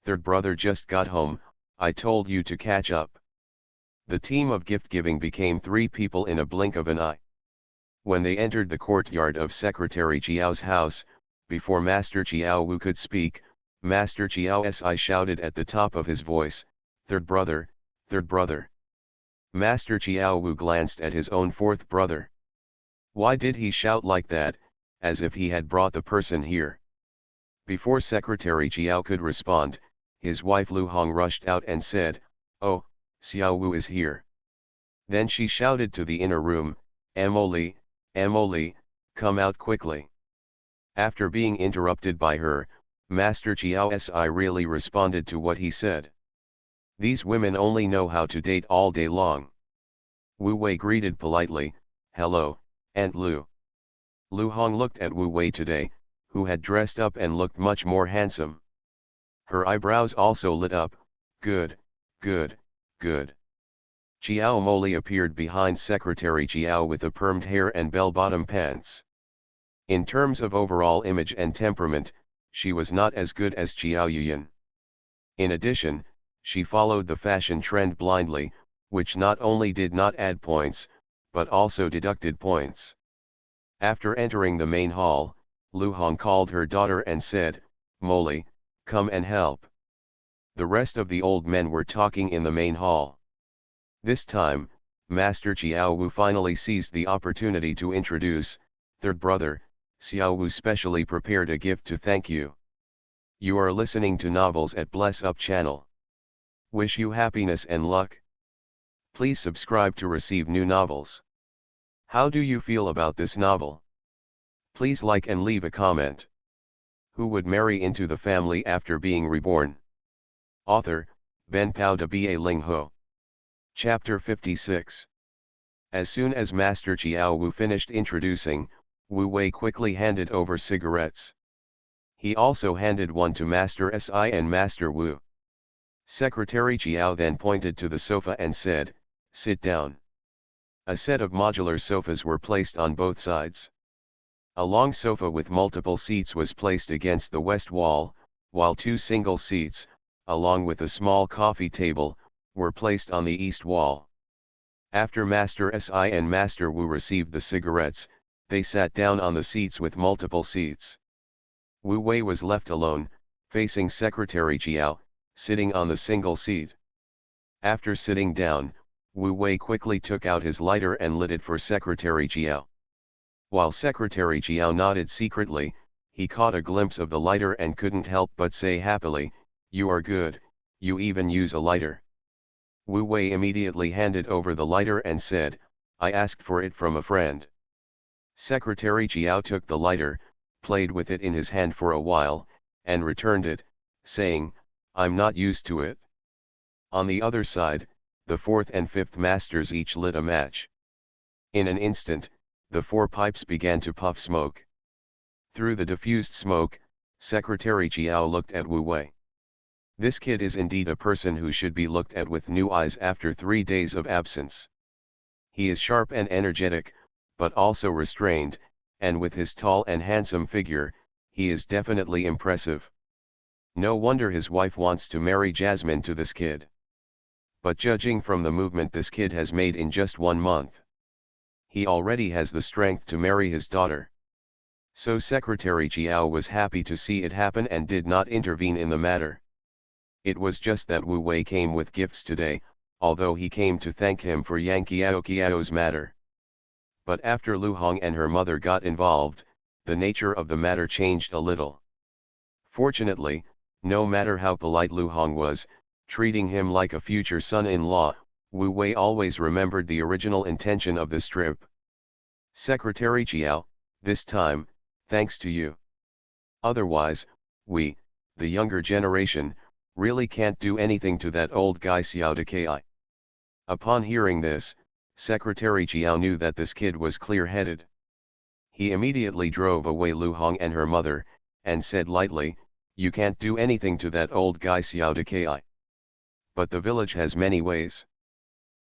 3rd brother just got home, I told you to catch up." The team of gift-giving became 3 people in a blink of an eye. When they entered the courtyard of Secretary Chiao's house, before Master Chiao Wu could speak, Master Chiao Si shouted at the top of his voice, "3rd brother, 3rd brother." Master Chiao Wu glanced at his own 4th brother. Why did he shout like that, as if he had brought the person here? Before Secretary Chiao could respond, his wife Lu Hong rushed out and said, "Oh, Xiao Wu is here." Then she shouted to the inner room, Emily, "Emily, come out quickly." After being interrupted by her, Master Chiao Si really responded to what he said. These women only know how to date all day long. Wu Wei greeted politely, "Hello, Aunt Lu." Lu Hong looked at Wu Wei today, who had dressed up and looked much more handsome. Her eyebrows also lit up. Good, good, good. Chiao Moli appeared behind Secretary Chiao with a permed hair and bell-bottom pants. In terms of overall image and temperament, she was not as good as Chiao Yuyan. In addition, she followed the fashion trend blindly, which not only did not add points, but also deducted points. After entering the main hall, Lu Hong called her daughter and said, "Moli, come and help." The rest of the old men were talking in the main hall. This time, Master Chiao Wu finally seized the opportunity to introduce, "Third brother, Xiao Wu specially prepared a gift to thank you. You are listening to novels at Bless Up channel. Wish you happiness and luck. Please subscribe to receive new novels. How do you feel about this novel? Please like and leave a comment. Who would marry into the family after being reborn?" Author, Ben Pao de Ba Ling Ho. Chapter 56. As soon as Master Chiao Wu finished introducing, Wu Wei quickly handed over cigarettes. He also handed one to Master Si and Master Wu. Secretary Chiao then pointed to the sofa and said, "Sit down." A set of modular sofas were placed on both sides. A long sofa with multiple seats was placed against the west wall, while two single seats, along with a small coffee table, were placed on the east wall. After Master Si and Master Wu received the cigarettes, they sat down on the seats with multiple seats. Wu Wei was left alone, facing Secretary Chiao, sitting on the single seat. After sitting down, Wu Wei quickly took out his lighter and lit it for Secretary Chiao. While Secretary Chiao nodded secretly, he caught a glimpse of the lighter and couldn't help but say happily, "You are good, you even use a lighter." Wu Wei immediately handed over the lighter and said, "I asked for it from a friend." Secretary Chiao took the lighter, played with it in his hand for a while, and returned it, saying, "I'm not used to it." On the other side, the fourth and fifth masters each lit a match. In an instant, the four pipes began to puff smoke. Through the diffused smoke, Secretary Chiao looked at Wu Wei. This kid is indeed a person who should be looked at with new eyes after 3 days of absence. He is sharp and energetic, but also restrained, and with his tall and handsome figure, he is definitely impressive. No wonder his wife wants to marry Jasmine to this kid. But judging from the movement this kid has made in just 1 month, he already has the strength to marry his daughter. So Secretary Chiao was happy to see it happen and did not intervene in the matter. It was just that Wu Wei came with gifts today, although he came to thank him for Yang Kiao's matter. But after Lu Hong and her mother got involved, the nature of the matter changed a little. Fortunately, no matter how polite Lu Hong was, treating him like a future son-in-law, Wu Wei always remembered the original intention of this trip. "Secretary Chiao, this time, thanks to you. Otherwise, we, the younger generation, really can't do anything to that old guy Xiao Deki." Upon hearing this, Secretary Chiao knew that this kid was clear-headed. He immediately drove away Lu Hong and her mother, and said lightly, "You can't do anything to that old guy Xiao Deki. But the village has many ways.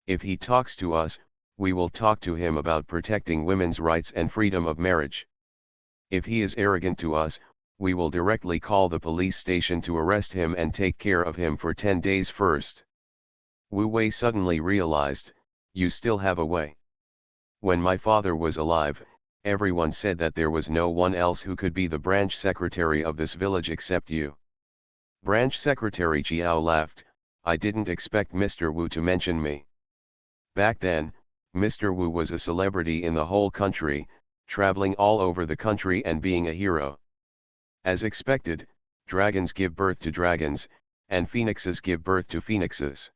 If he talks to us, we will talk to him about protecting women's rights and freedom of marriage. If he is arrogant to us, we will directly call the police station to arrest him and take care of him for 10 days first." Wu Wei suddenly realized, "You still have a way. When my father was alive, everyone said that there was no one else who could be the branch secretary of this village except you." Branch Secretary Chiao laughed, "I didn't expect Mr. Wu to mention me. Back then, Mr. Wu was a celebrity in the whole country, traveling all over the country and being a hero. As expected, dragons give birth to dragons, and phoenixes give birth to phoenixes.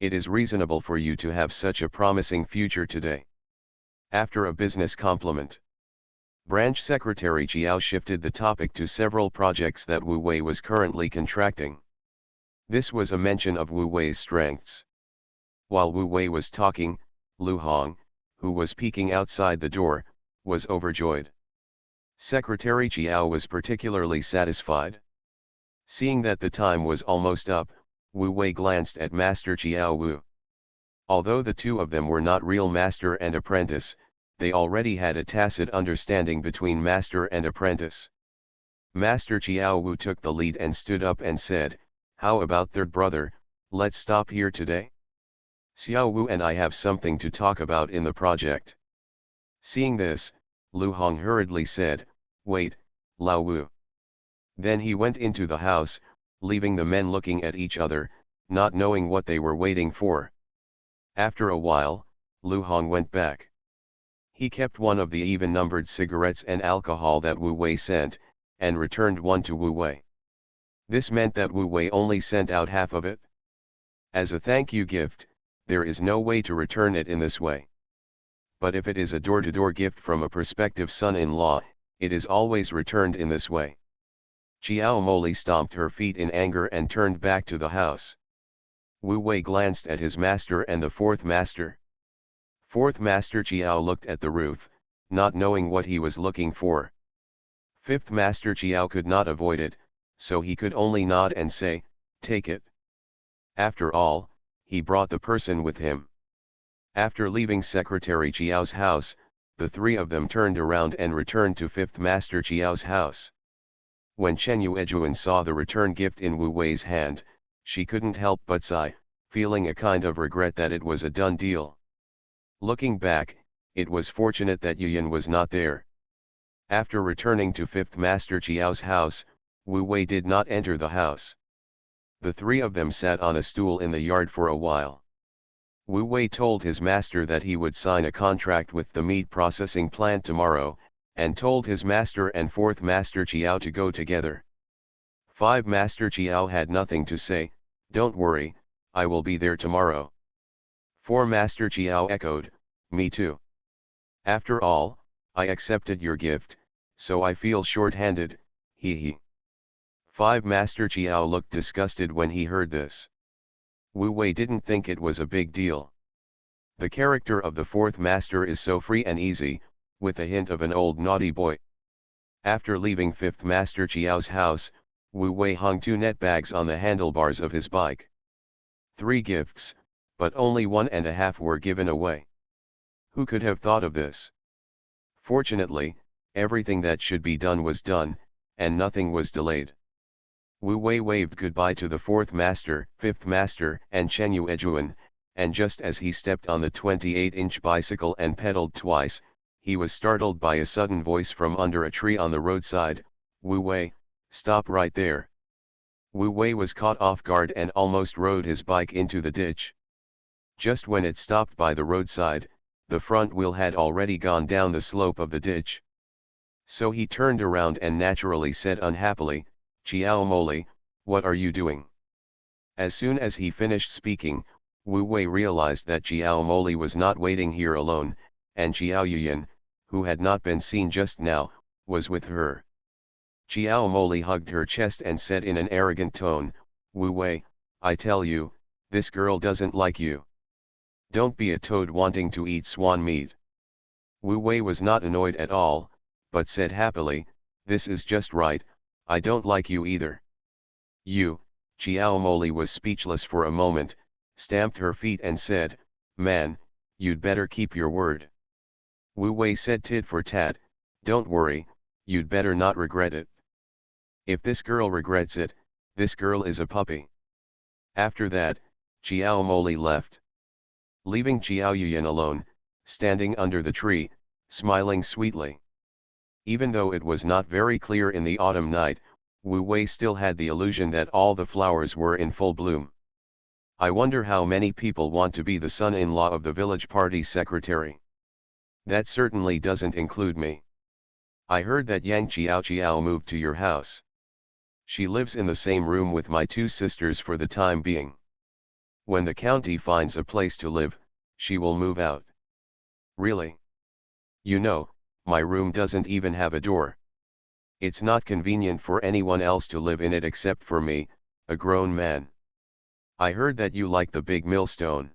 It is reasonable for you to have such a promising future today." After a business compliment, Branch Secretary Jiao shifted the topic to several projects that Wu Wei was currently contracting. This was a mention of Wu Wei's strengths. While Wu Wei was talking, Lu Hong, who was peeking outside the door, was overjoyed. Secretary Jiao was particularly satisfied. Seeing that the time was almost up, Wu Wei glanced at Master Jiao Wu. Although the two of them were not real master and apprentice, they already had a tacit understanding between master and apprentice. Master Jiao Wu took the lead and stood up and said, "How about third brother, let's stop here today? Xiao Wu and I have something to talk about in the project." Seeing this, Lu Hong hurriedly said, "Wait, Lao Wu." Then he went into the house, leaving the men looking at each other, not knowing what they were waiting for. After a while, Lu Hong went back. He kept one of the even-numbered cigarettes and alcohol that Wu Wei sent, and returned one to Wu Wei. This meant that Wu Wei only sent out half of it. As a thank you gift, there is no way to return it in this way. But if it is a door-to-door gift from a prospective son-in-law, it is always returned in this way. Jiao Moli stomped her feet in anger and turned back to the house. Wu Wei glanced at his master and the fourth master. Fourth master Jiao looked at the roof, not knowing what he was looking for. Fifth master Jiao could not avoid it, so he could only nod and say, "Take it." After all, he brought the person with him. After leaving Secretary Jiao's house, the three of them turned around and returned to Fifth Master Jiao's house. When Chen Yuejuan saw the return gift in Wu Wei's hand, she couldn't help but sigh, feeling a kind of regret that it was a done deal. Looking back, it was fortunate that Yuyan was not there. After returning to Fifth Master Jiao's house, Wu Wei did not enter the house. The three of them sat on a stool in the yard for a while. Wu Wei told his master that he would sign a contract with the meat processing plant tomorrow, and told his master and fourth master Jiao to go together. Five Master Jiao had nothing to say. "Don't worry, I will be there tomorrow." Four Master Jiao echoed, "Me too. After all, I accepted your gift, so I feel short-handed, he he." Five Master Jiao looked disgusted when he heard this. Wu Wei didn't think it was a big deal. The character of the fourth master is so free and easy, with a hint of an old naughty boy. After leaving Fifth Master Jiao's house, Wu Wei hung two net bags on the handlebars of his bike. 3 gifts, but only 1.5 were given away. Who could have thought of this? Fortunately, everything that should be done was done, and nothing was delayed. Wu Wei waved goodbye to the fourth master, fifth master, and Chen Yuejuan, and just as he stepped on the 28-inch bicycle and pedaled twice, he was startled by a sudden voice from under a tree on the roadside, "Wu Wei, stop right there." Wu Wei was caught off guard and almost rode his bike into the ditch. Just when it stopped by the roadside, the front wheel had already gone down the slope of the ditch. So he turned around and naturally said unhappily, "Chiao Moli, what are you doing?" As soon as he finished speaking, Wu Wei realized that Chiao Moli was not waiting here alone, and Chiao Yuyan, who had not been seen just now, was with her. Chiao Moli hugged her chest and said in an arrogant tone, "Wu Wei, I tell you, this girl doesn't like you. Don't be a toad wanting to eat swan meat." Wu Wei was not annoyed at all, but said happily, "This is just right, I don't like you either." "You," Chiao Moli was speechless for a moment, stamped her feet and said, "Man, you'd better keep your word." Wu Wei said tit for tat, "Don't worry, you'd better not regret it. If this girl regrets it, this girl is a puppy." After that, Chiao Moli left. Leaving Chiao Yuyan alone, standing under the tree, smiling sweetly. Even though it was not very clear in the autumn night, Wu Wei still had the illusion that all the flowers were in full bloom. I wonder how many people want to be the son-in-law of the village party secretary. That certainly doesn't include me. I heard that Yang Chiao moved to your house. She lives in the same room with my 2 sisters for the time being. When the county finds a place to live, she will move out. Really? You know, my room doesn't even have a door. It's not convenient for anyone else to live in it except for me, a grown man. I heard that you like the big millstone.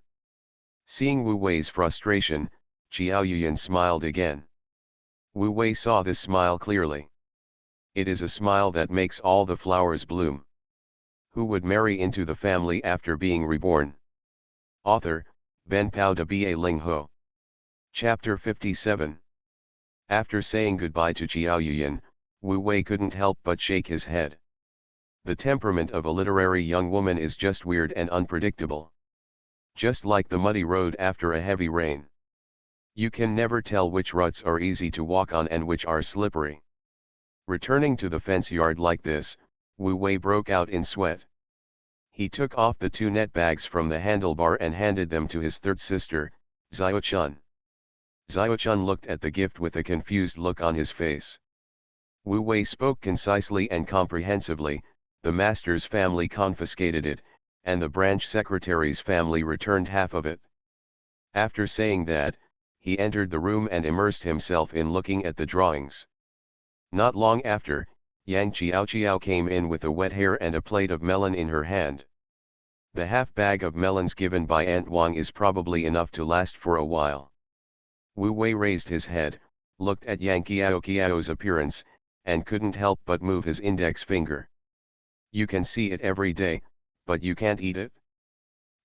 Seeing Wu Wei's frustration, Xiao Yuyan smiled again. Wu Wei saw this smile clearly. It is a smile that makes all the flowers bloom. Who would marry into the family after being reborn? Author, Ben Pao de Ba Ling Ho. Chapter 57. After saying goodbye to Xiao Yuyan, Wu Wei couldn't help but shake his head. The temperament of a literary young woman is just weird and unpredictable. Just like the muddy road after a heavy rain. You can never tell which ruts are easy to walk on and which are slippery. Returning to the fence yard like this, Wu Wei broke out in sweat. He took off the 2 net bags from the handlebar and handed them to his third sister, Xiao-chun. Xiao-chun looked at the gift with a confused look on his face. Wu Wei spoke concisely and comprehensively, the master's family confiscated it, and the branch secretary's family returned half of it. After saying that, he entered the room and immersed himself in looking at the drawings. Not long after, Yang Qiao came in with a wet hair and a plate of melon in her hand. The half bag of melons given by Aunt Wang is probably enough to last for a while. Wu Wei raised his head, looked at Yang Qiao's appearance, and couldn't help but move his index finger. You can see it every day, but you can't eat it?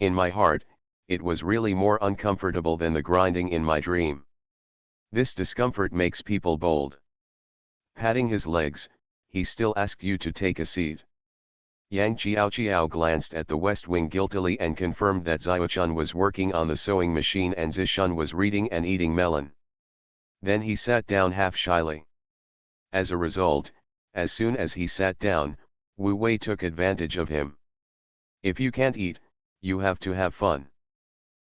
In my heart, it was really more uncomfortable than the grinding in my dream. This discomfort makes people bold. Patting his legs, he still asked you to take a seat. Yang Qiao glanced at the west wing guiltily and confirmed that Xiao-chun was working on the sewing machine and Zishun was reading and eating melon. Then he sat down half shyly. As a result, as soon as he sat down, Wu Wei took advantage of him. If you can't eat, you have to have fun.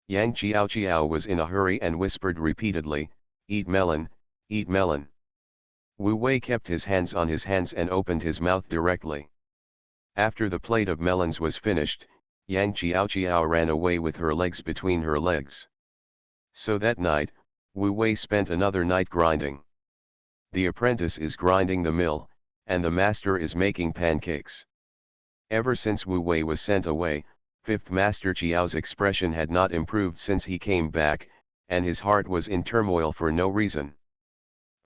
Yang Qiao was in a hurry and whispered repeatedly, "Eat melon, eat melon." Wu Wei kept his hands on his hands and opened his mouth directly. After the plate of melons was finished, Yang Qiao ran away with her legs between her legs. So that night, Wu Wei spent another night grinding. The apprentice is grinding the mill, and the master is making pancakes. Ever since Wu Wei was sent away, Fifth Master Qiao's expression had not improved since he came back, and his heart was in turmoil for no reason.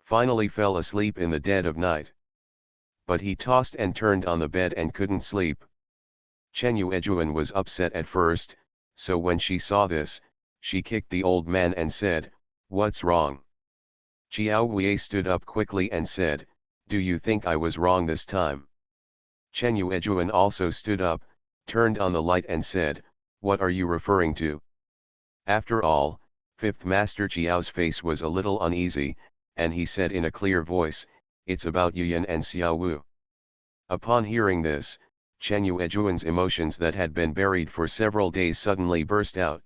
Finally fell asleep in the dead of night. But he tossed and turned on the bed and couldn't sleep. Chen Yuejuan was upset at first, so when she saw this, she kicked the old man and said, "What's wrong?" Qiao Wei stood up quickly and said, "Do you think I was wrong this time?" Chen Yuejuan also stood up, turned on the light and said, "What are you referring to?" After all, Fifth Master Qiao's face was a little uneasy, and he said in a clear voice, "It's about Yuyan and Xiao Wu." Upon hearing this, Chen Yuejuan's emotions that had been buried for several days suddenly burst out.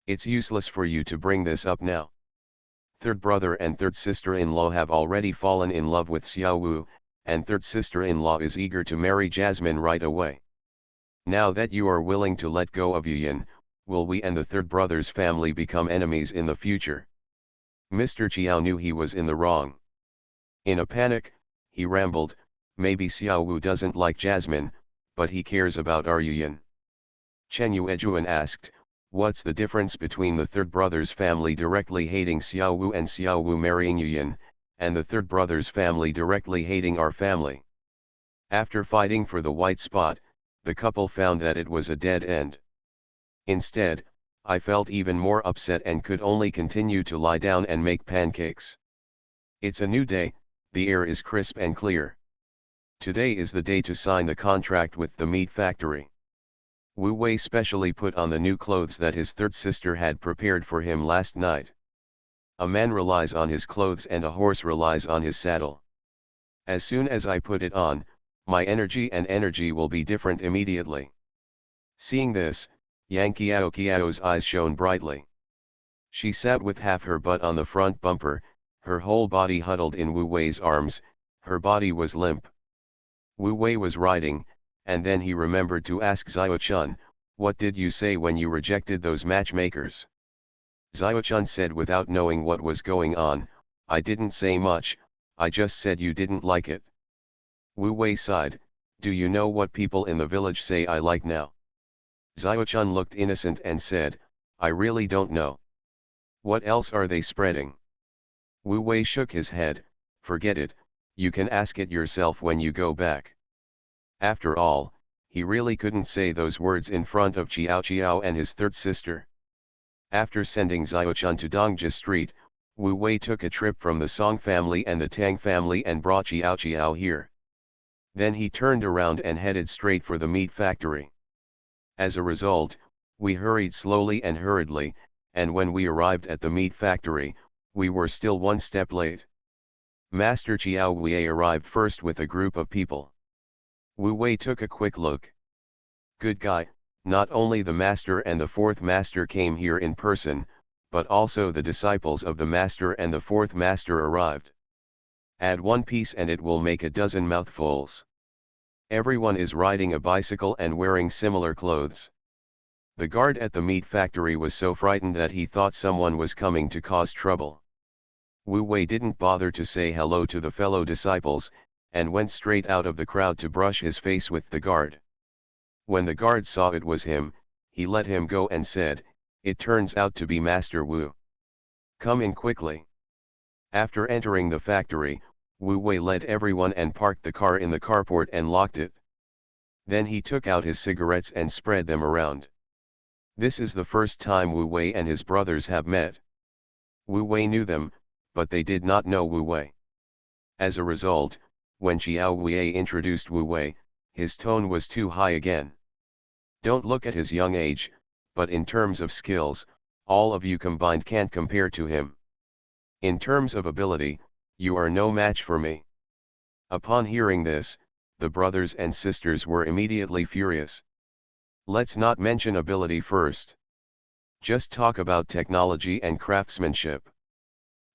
"It's useless for you to bring this up now. Third brother and third sister-in-law have already fallen in love with Xiao Wu, and third sister-in-law is eager to marry Jasmine right away. Now that you are willing to let go of Yuyan, will we and the third brother's family become enemies in the future?" Mr. Qiao knew he was in the wrong. In a panic, he rambled, "Maybe Xiao Wu doesn't like Jasmine, but he cares about our Yuyan." Chen Yuejuan asked, "What's the difference between the third brother's family directly hating Xiao Wu and Xiao Wu marrying Yuyan, and the third brother's family directly hating our family?" After fighting for the white spot, the couple found that it was a dead end. Instead, I felt even more upset and could only continue to lie down and make pancakes. It's a new day, the air is crisp and clear. Today is the day to sign the contract with the meat factory. Wu Wei specially put on the new clothes that his third sister had prepared for him last night. A man relies on his clothes and a horse relies on his saddle. As soon as I put it on, my energy will be different immediately. Seeing this, Yang Qiao's eyes shone brightly. She sat with half her butt on the front bumper, her whole body huddled in Wu Wei's arms, her body was limp. Wu Wei was riding, and then he remembered to ask Xiao-chun, "What did you say when you rejected those matchmakers?" Xiao-chun said without knowing what was going on, I didn't say much, I just said you didn't like it. Wu Wei sighed, do you know what people in the village say I like now? Xiaochun looked innocent and said, I really don't know. What else are they spreading? Wu Wei shook his head, forget it, you can ask it yourself when you go back. After all, he really couldn't say those words in front of Qiao Qiao and his third sister. After sending Xiaochun to Dongji Street, Wu Wei took a trip from the Song family and the Tang family and brought Qiao Qiao here. Then he turned around and headed straight for the meat factory. As a result, we hurried slowly and hurriedly, and when we arrived at the meat factory, we were still one step late. Master Qiao Wei arrived first with a group of people. Wu Wei took a quick look. Good guy, not only the master and the fourth master came here in person, but also the disciples of the master and the fourth master arrived. Add one piece and it will make a dozen mouthfuls. Everyone is riding a bicycle and wearing similar clothes. The guard at the meat factory was so frightened that he thought someone was coming to cause trouble. Wu Wei didn't bother to say hello to the fellow disciples, and went straight out of the crowd to brush his face with the guard. When the guard saw it was him, he let him go and said, it turns out to be Master Wu. Come in quickly. After entering the factory, Wu Wei led everyone and parked the car in the carport and locked it. Then he took out his cigarettes and spread them around. This is the first time Wu Wei and his brothers have met. Wu Wei knew them, but they did not know Wu Wei. As a result, when Qiao Wei introduced Wu Wei, his tone was too high again. Don't look at his young age, but in terms of skills, all of you combined can't compare to him. In terms of ability, you are no match for me. Upon hearing this, the brothers and sisters were immediately furious. Let's not mention ability first. Just talk about technology and craftsmanship.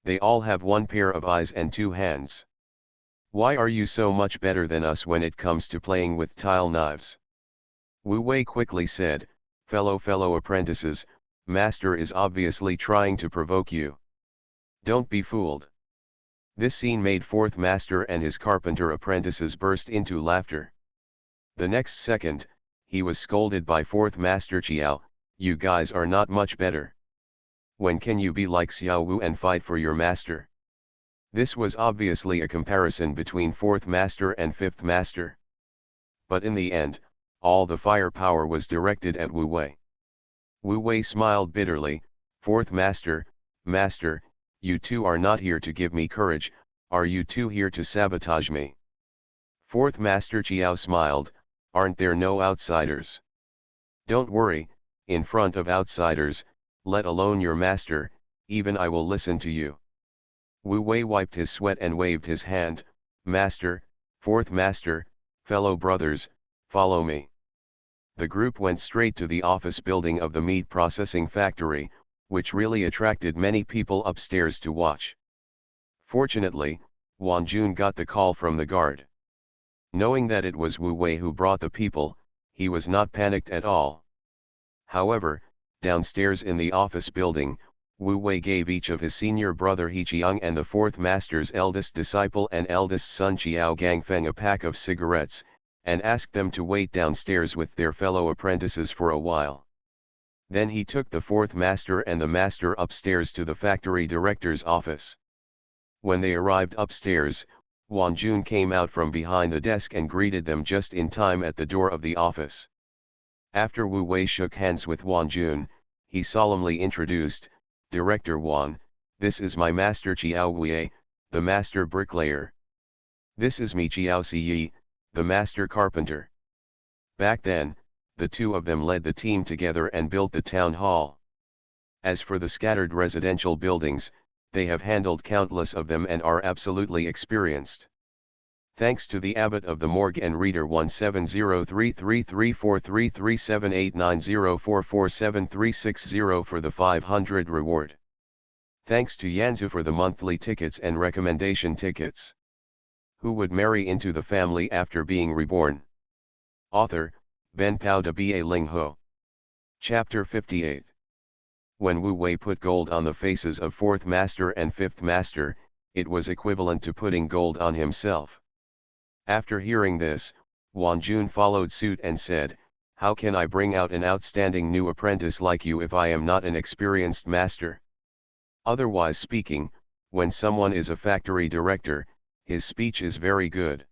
They all have one pair of eyes and two hands. Why are you so much better than us when it comes to playing with tile knives? Wu Wei quickly said, fellow apprentices, master is obviously trying to provoke you. Don't be fooled. This scene made fourth master and his carpenter apprentices burst into laughter. The next second, he was scolded by fourth master Qiao, you guys are not much better. When can you be like Xiao Wu and fight for your master? This was obviously a comparison between fourth master and fifth master. But in the end, all the firepower was directed at Wu Wei. Wu Wei smiled bitterly, fourth master, you two are not here to give me courage, are you two here to sabotage me? Fourth master Qiao smiled, aren't there no outsiders? Don't worry, in front of outsiders, let alone your master, even I will listen to you. Wu Wei wiped his sweat and waved his hand, master, fourth master, fellow brothers, follow me. The group went straight to the office building of the meat processing factory, which really attracted many people upstairs to watch. Fortunately, Wang Jun got the call from the guard. Knowing that it was Wu Wei who brought the people, he was not panicked at all. However, downstairs in the office building, Wu Wei gave each of his senior brother He Qiang and the fourth master's eldest disciple and eldest son Qiao Gangfeng a pack of cigarettes, and asked them to wait downstairs with their fellow apprentices for a while. Then he took the fourth master and the master upstairs to the factory director's office. When they arrived upstairs, Wang Jun came out from behind the desk and greeted them just in time at the door of the office. After Wu Wei shook hands with Wang Jun, he solemnly introduced, Director Wang, this is my master Qiao Wei, the master bricklayer. This is me Qiao Siyi, the master carpenter. Back then, the two of them led the team together and built the town hall. As for the scattered residential buildings, they have handled countless of them and are absolutely experienced. Thanks to the abbot of the morgue and reader 170333433789044736 for the 500 reward. Thanks to Yanzu for the monthly tickets and recommendation tickets. Who would marry into the family after being reborn? Author, Ben Pao de Ba Ling Ho. Chapter 58. When Wu Wei put gold on the faces of fourth master and fifth master, it was equivalent to putting gold on himself. After hearing this, Wan Jun followed suit and said, "How can I bring out an outstanding new apprentice like you if I am not an experienced master?" Otherwise speaking, when someone is a factory director, his speech is very good.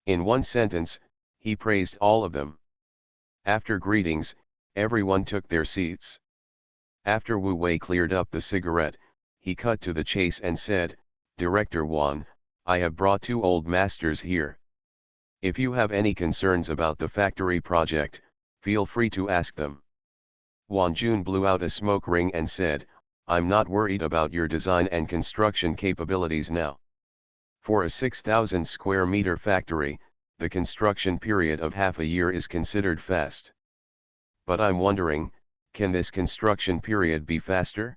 In one sentence, he praised all of them. After greetings, everyone took their seats. After Wu Wei cleared up the cigarette, he cut to the chase and said, "Director Wan, I have brought two old masters here. If you have any concerns about the factory project, feel free to ask them." Wan Jun blew out a smoke ring and said, "I'm not worried about your design and construction capabilities now. For a 6,000 square meter factory, the construction period of half a year is considered fast. But I'm wondering, can this construction period be faster?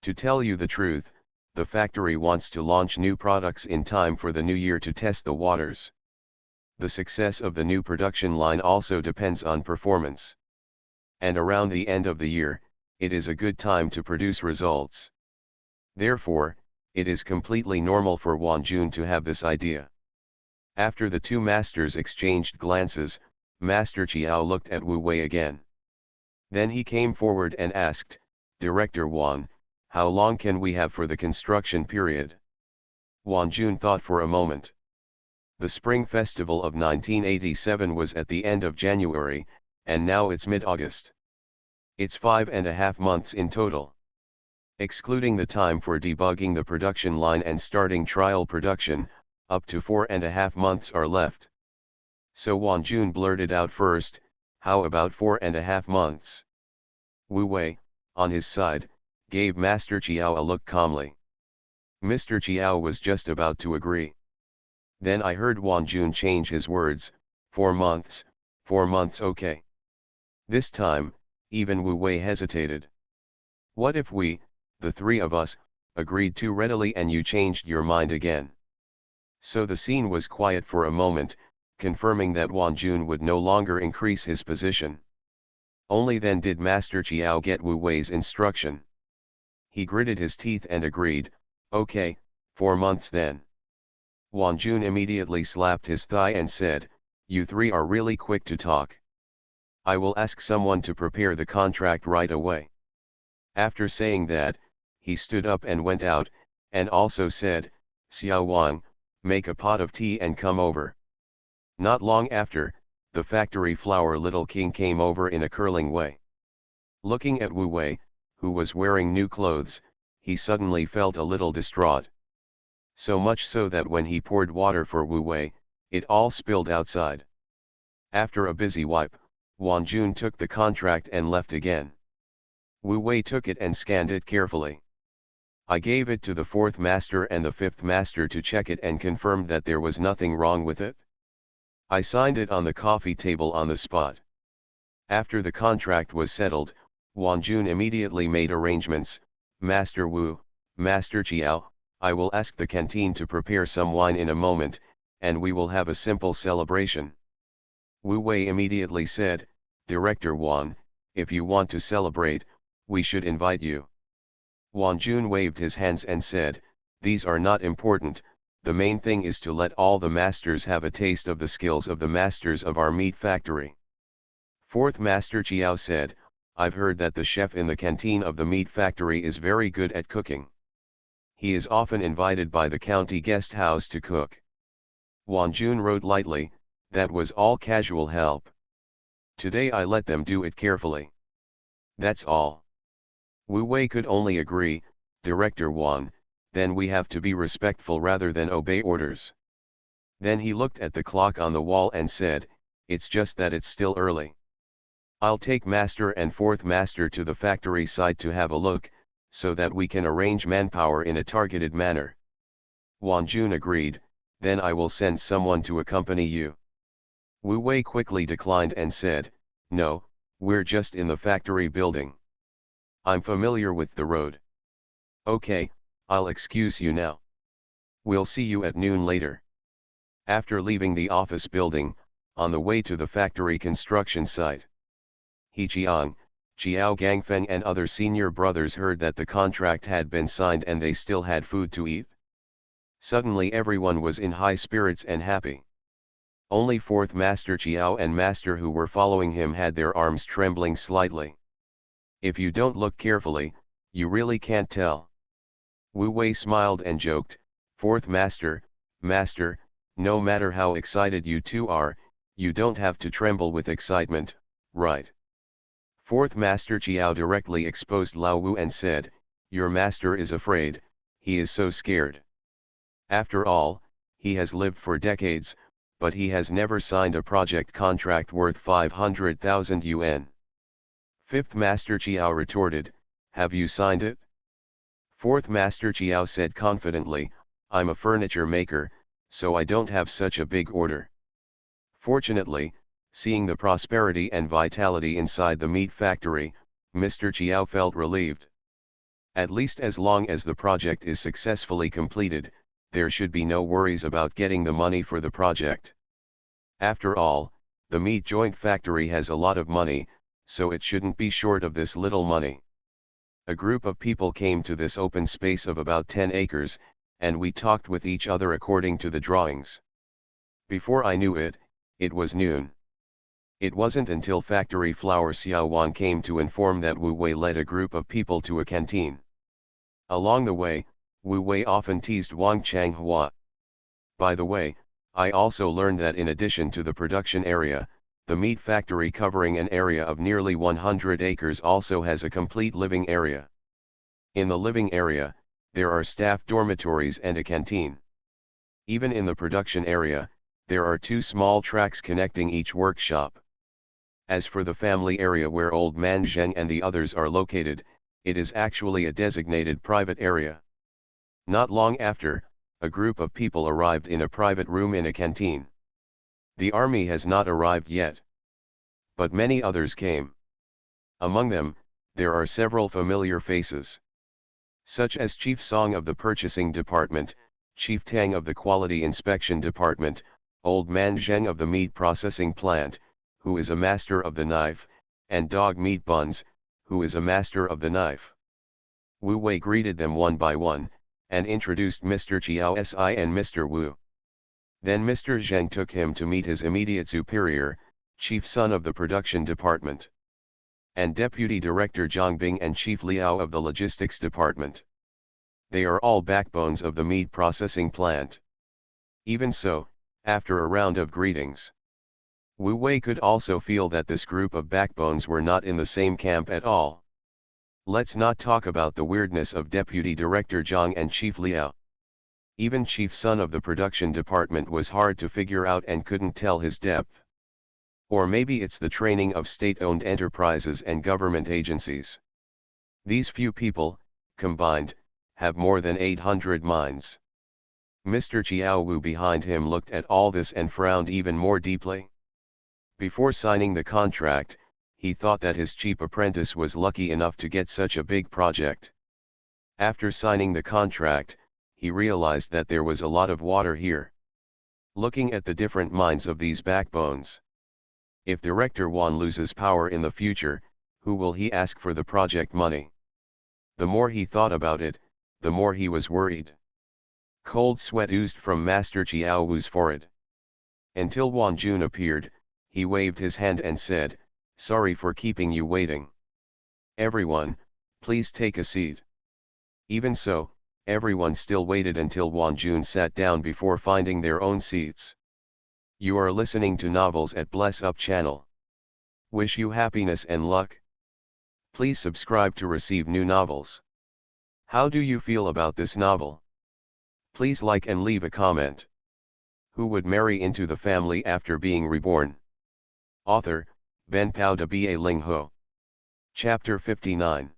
To tell you the truth, the factory wants to launch new products in time for the new year to test the waters. The success of the new production line also depends on performance. And around the end of the year, it is a good time to produce results. Therefore, it is completely normal for Wan Jun to have this idea." After the two masters exchanged glances, Master Chiao looked at Wu Wei again. Then he came forward and asked, "Director Wan, how long can we have for the construction period?" Wan Jun thought for a moment. The Spring Festival of 1987 was at the end of January, and now it's mid-August. It's 5.5 months in total. Excluding the time for debugging the production line and starting trial production, up to 4.5 months are left. So Wan Jun blurted out first, "How about 4.5 months? Wu Wei, on his side, gave Master Chiao a look calmly. Mr. Chiao was just about to agree. Then I heard Wan Jun change his words, 4 months, 4 months okay. This time, even Wu Wei hesitated. What if we, the three of us, agreed too readily and you changed your mind again? So the scene was quiet for a moment, confirming that Wan Jun would no longer increase his position. Only then did Master Chiao get Wu Wei's instruction. He gritted his teeth and agreed, "Okay, 4 months then." Wan Jun immediately slapped his thigh and said, "You three are really quick to talk. I will ask someone to prepare the contract right away." After saying that, he stood up and went out, and also said, "Xiao Wang, make a pot of tea and come over." Not long after, the factory flower little king came over in a curling way. Looking at Wu Wei, who was wearing new clothes, he suddenly felt a little distraught. So much so that when he poured water for Wu Wei, it all spilled outside. After a busy wipe, Wan Jun took the contract and left again. Wu Wei took it and scanned it carefully. I gave it to the fourth master and the fifth master to check it and confirmed that there was nothing wrong with it. I signed it on the coffee table on the spot. After the contract was settled, Wan Jun immediately made arrangements. "Master Wu, Master Chiao, I will ask the canteen to prepare some wine in a moment, and we will have a simple celebration." Wu Wei immediately said, "Director Wan, if you want to celebrate, we should invite you." Wan Jun waved his hands and said, "These are not important, the main thing is to let all the masters have a taste of the skills of the masters of our meat factory." Fourth Master Chiao said, "I've heard that the chef in the canteen of the meat factory is very good at cooking. He is often invited by the county guest house to cook." Wan Jun wrote lightly, "That was all casual help. Today I let them do it carefully. That's all." Wu Wei could only agree, "Director Wan, then we have to be respectful rather than obey orders." Then he looked at the clock on the wall and said, "It's just that it's still early. I'll take Master and Fourth Master to the factory site to have a look, so that we can arrange manpower in a targeted manner." Wan Jun agreed, "Then I will send someone to accompany you." Wu Wei quickly declined and said, "No, we're just in the factory building. I'm familiar with the road. Okay, I'll excuse you now. We'll see you at noon later." After leaving the office building, on the way to the factory construction site, He Chiang, Chiao Gangfeng and other senior brothers heard that the contract had been signed and they still had food to eat. Suddenly everyone was in high spirits and happy. Only fourth Master Chiao and Master who were following him had their arms trembling slightly. If you don't look carefully, you really can't tell. Wu Wei smiled and joked, "Fourth Master, Master, no matter how excited you two are, you don't have to tremble with excitement, right?" Fourth Master Chiao directly exposed Lao Wu and said, "Your master is afraid, he is so scared. After all, he has lived for decades, but he has never signed a project contract worth 500,000 yuan. Fifth Master Chiao retorted, "Have you signed it?" Fourth Master Chiao said confidently, "I'm a furniture maker, so I don't have such a big order." Fortunately, seeing the prosperity and vitality inside the meat factory, Mr. Chiao felt relieved. At least as long as the project is successfully completed, there should be no worries about getting the money for the project. After all, the meat joint factory has a lot of money, so it shouldn't be short of this little money. A group of people came to this open space of about 10 acres, and we talked with each other according to the drawings. Before I knew it, it was noon. It wasn't until factory flower Xiao Wan came to inform that Wu Wei led a group of people to a canteen. Along the way, Wu Wei often teased Wang Changhua. By the way, I also learned that in addition to the production area, the meat factory covering an area of nearly 100 acres also has a complete living area. In the living area, there are staff dormitories and a canteen. Even in the production area, there are 2 small tracks connecting each workshop. As for the family area where Old Man Zheng and the others are located, it is actually a designated private area. Not long after, a group of people arrived in a private room in a canteen. The army has not arrived yet. But many others came. Among them, there are several familiar faces. Such as Chief Song of the Purchasing Department, Chief Tang of the Quality Inspection Department, Old Man Zheng of the Meat Processing Plant, who is a master of the knife, and Dog Meat Buns, who is a master of the knife. Wu Wei greeted them one by one, and introduced Mr. Chiao Si and Mr. Wu. Then Mr. Zheng took him to meet his immediate superior, Chief Sun of the Production Department, and Deputy Director Zhang Bing and Chief Liao of the Logistics Department. They are all backbones of the meat processing plant. Even so, after a round of greetings, Wu Wei could also feel that this group of backbones were not in the same camp at all. Let's not talk about the weirdness of Deputy Director Zhang and Chief Liao. Even Chief Sun of the Production Department was hard to figure out and couldn't tell his depth. Or maybe it's the training of state-owned enterprises and government agencies. These few people, combined, have more than 800 minds. Mr. Chiao Wu behind him looked at all this and frowned even more deeply. Before signing the contract, he thought that his cheap apprentice was lucky enough to get such a big project. After signing the contract, he realized that there was a lot of water here. Looking at the different minds of these backbones. If Director Wan loses power in the future, who will he ask for the project money? The more he thought about it, the more he was worried. Cold sweat oozed from Master Chiao Wu's forehead. Until Wan Jun appeared, he waved his hand and said, "Sorry for keeping you waiting. Everyone, please take a seat." Even so, everyone still waited until Wan Jun sat down before finding their own seats. You are listening to Novels at Bless Up channel. Wish you happiness and luck. Please subscribe to receive new novels. How do you feel about this novel? Please like and leave a comment. Who would marry into the family after being reborn? Author, Ben Pao de Ba Ling Ho. Chapter 59.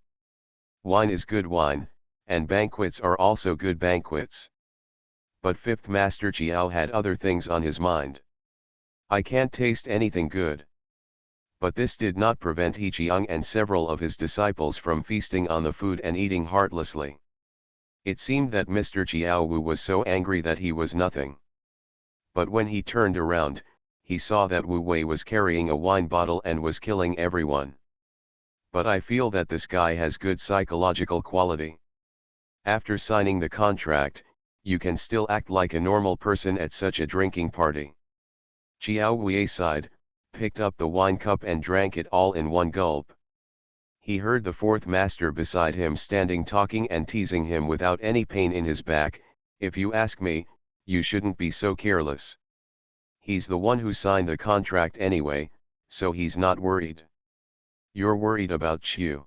Wine is good wine, and banquets are also good banquets. But fifth Master Chiao had other things on his mind. I can't taste anything good. But this did not prevent He Chiang and several of his disciples from feasting on the food and eating heartlessly. It seemed that Mr. Chiao Wu was so angry that he was nothing. But when he turned around, he saw that Wu Wei was carrying a wine bottle and was killing everyone. But I feel that this guy has good psychological quality. After signing the contract, you can still act like a normal person at such a drinking party. Chiao Wei sighed, picked up the wine cup and drank it all in one gulp. He heard the fourth master beside him standing talking and teasing him without any pain in his back. If you ask me, you shouldn't be so careless. He's the one who signed the contract anyway, so he's not worried. You're worried about Chiu.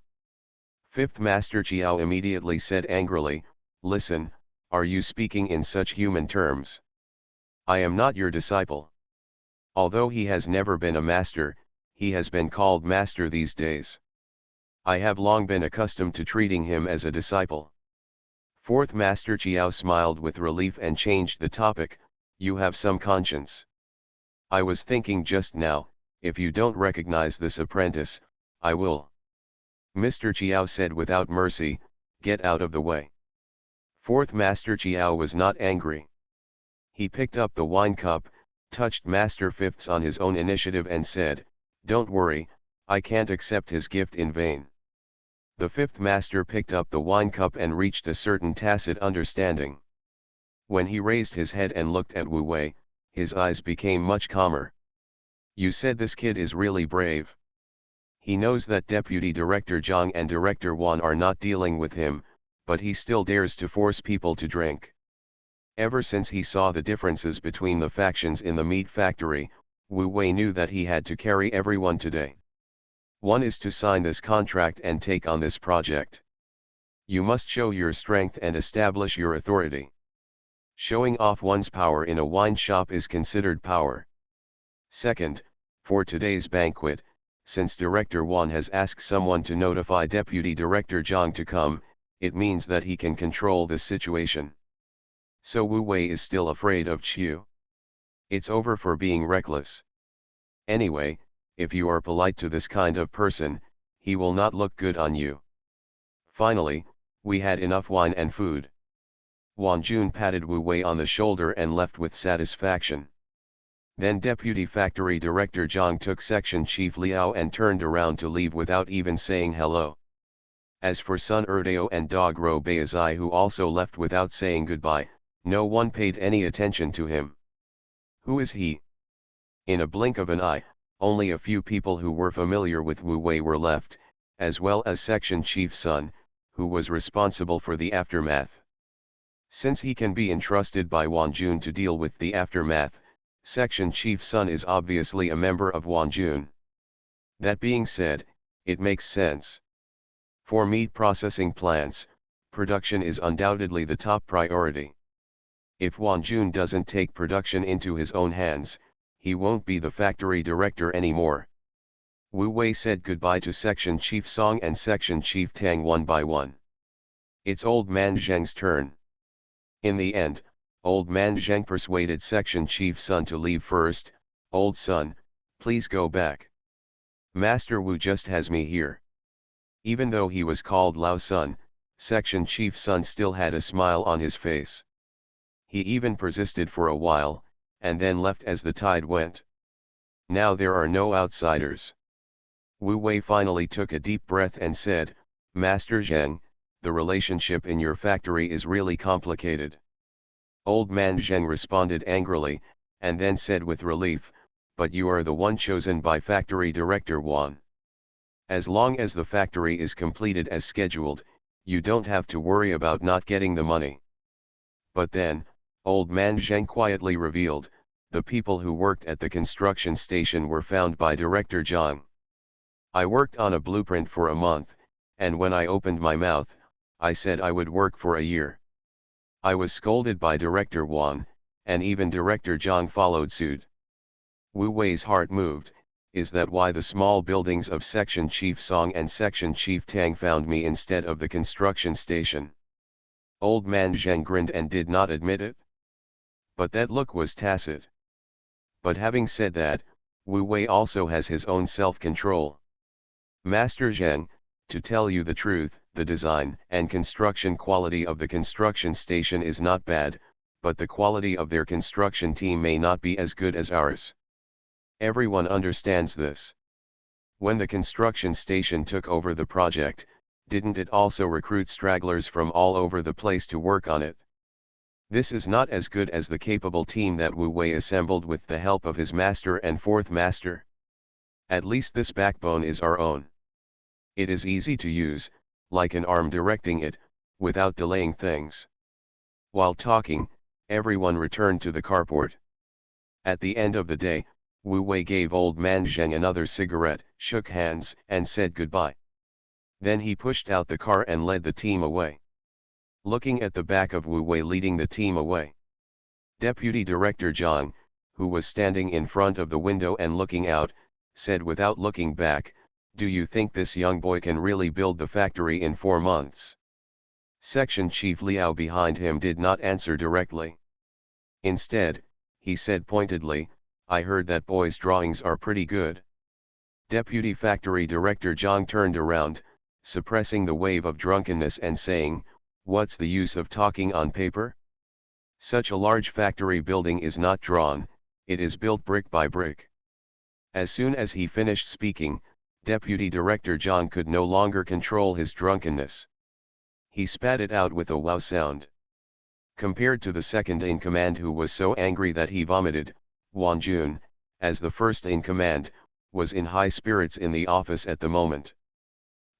Fifth Master Chiao immediately said angrily, listen, are you speaking in such human terms? I am not your disciple. Although he has never been a master, he has been called master these days. I have long been accustomed to treating him as a disciple. Fourth Master Chiao smiled with relief and changed the topic, you have some conscience. I was thinking just now, if you don't recognize this apprentice, I will. Mr. Chiao said without mercy, get out of the way. Fourth Master Chiao was not angry. He picked up the wine cup, touched Master Fifth's on his own initiative and said, don't worry, I can't accept his gift in vain. The fifth master picked up the wine cup and reached a certain tacit understanding. When he raised his head and looked at Wu Wei, his eyes became much calmer. You said this kid is really brave. He knows that Deputy Director Zhang and Director Wan are not dealing with him, but he still dares to force people to drink. Ever since he saw the differences between the factions in the meat factory, Wu Wei knew that he had to carry everyone today. One is to sign this contract and take on this project. You must show your strength and establish your authority. Showing off one's power in a wine shop is considered power. Second, for today's banquet, since Director Wan has asked someone to notify Deputy Director Zhang to come, it means that he can control this situation. So Wu Wei is still afraid of Chiu. It's over for being reckless. Anyway, if you are polite to this kind of person, he will not look good on you. Finally, we had enough wine and food. Wan Jun patted Wu Wei on the shoulder and left with satisfaction. Then Deputy Factory Director Zhang took Section Chief Liao and turned around to leave without even saying hello. As for Sun Erdeo and Dog Ro Beazai, who also left without saying goodbye, no one paid any attention to him. Who is he? In a blink of an eye, only a few people who were familiar with Wu Wei were left, as well as Section Chief Sun, who was responsible for the aftermath. Since he can be entrusted by Wan Jun to deal with the aftermath, Section Chief Sun is obviously a member of Wan Jun. That being said, it makes sense. For meat processing plants, production is undoubtedly the top priority. If Wan Jun doesn't take production into his own hands, he won't be the factory director anymore. Wu Wei said goodbye to Section Chief Song and Section Chief Tang one by one. It's Old Man Zheng's turn. In the end, Old Man Zheng persuaded Section Chief Sun to leave first. Old Sun, please go back. Master Wu just has me here. Even though he was called Lao Sun, Section Chief Sun still had a smile on his face. He even persisted for a while, and then left as the tide went. Now there are no outsiders. Wu Wei finally took a deep breath and said, Master Zheng, the relationship in your factory is really complicated. Old Man Zheng responded angrily, and then said with relief, but you are the one chosen by Factory Director Wan. As long as the factory is completed as scheduled, you don't have to worry about not getting the money. But then, Old Man Zheng quietly revealed, the people who worked at the construction station were found by Director Zhang. I worked on a blueprint for a month, and when I opened my mouth, I said I would work for a year. I was scolded by Director Wan, and even Director Zhang followed suit. Wu Wei's heart moved. Is that why the small buildings of Section Chief Song and Section Chief Tang found me instead of the construction station? Old Man Zheng grinned and did not admit it. But that look was tacit. But having said that, Wu Wei also has his own self-control. Master Zheng, to tell you the truth, the design and construction quality of the construction station is not bad, but the quality of their construction team may not be as good as ours. Everyone understands this. When the construction station took over the project, didn't it also recruit stragglers from all over the place to work on it? This is not as good as the capable team that Wu Wei assembled with the help of his master and fourth master. At least this backbone is our own. It is easy to use, like an arm directing it, without delaying things. While talking, everyone returned to the carport. At the end of the day, Wu Wei gave old man Zheng another cigarette, shook hands, and said goodbye. Then he pushed out the car and led the team away. Looking at the back of Wu Wei leading the team away, Deputy Director Zhang, who was standing in front of the window and looking out, said without looking back, "Do you think this young boy can really build the factory in 4 months?" Section Chief Liao behind him did not answer directly. Instead, he said pointedly, "I heard that boy's drawings are pretty good." Deputy Factory Director Zhang turned around, suppressing the wave of drunkenness and saying, "What's the use of talking on paper? Such a large factory building is not drawn, it is built brick by brick." As soon as he finished speaking, Deputy Director Zhang could no longer control his drunkenness. He spat it out with a wow sound. Compared to the second in command who was so angry that he vomited, Wang Jun, as the first in command, was in high spirits in the office at the moment.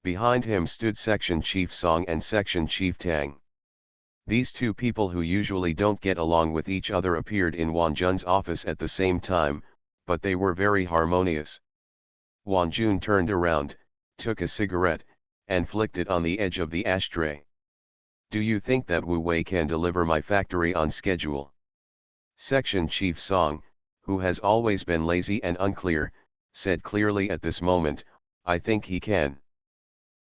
Behind him stood Section Chief Song and Section Chief Tang. These two people who usually don't get along with each other appeared in Wang Jun's office at the same time, but they were very harmonious. Wang Jun turned around, took a cigarette, and flicked it on the edge of the ashtray. "Do you think that Wu Wei can deliver my factory on schedule?" Section Chief Song, who has always been lazy and unclear, said clearly at this moment, "I think he can."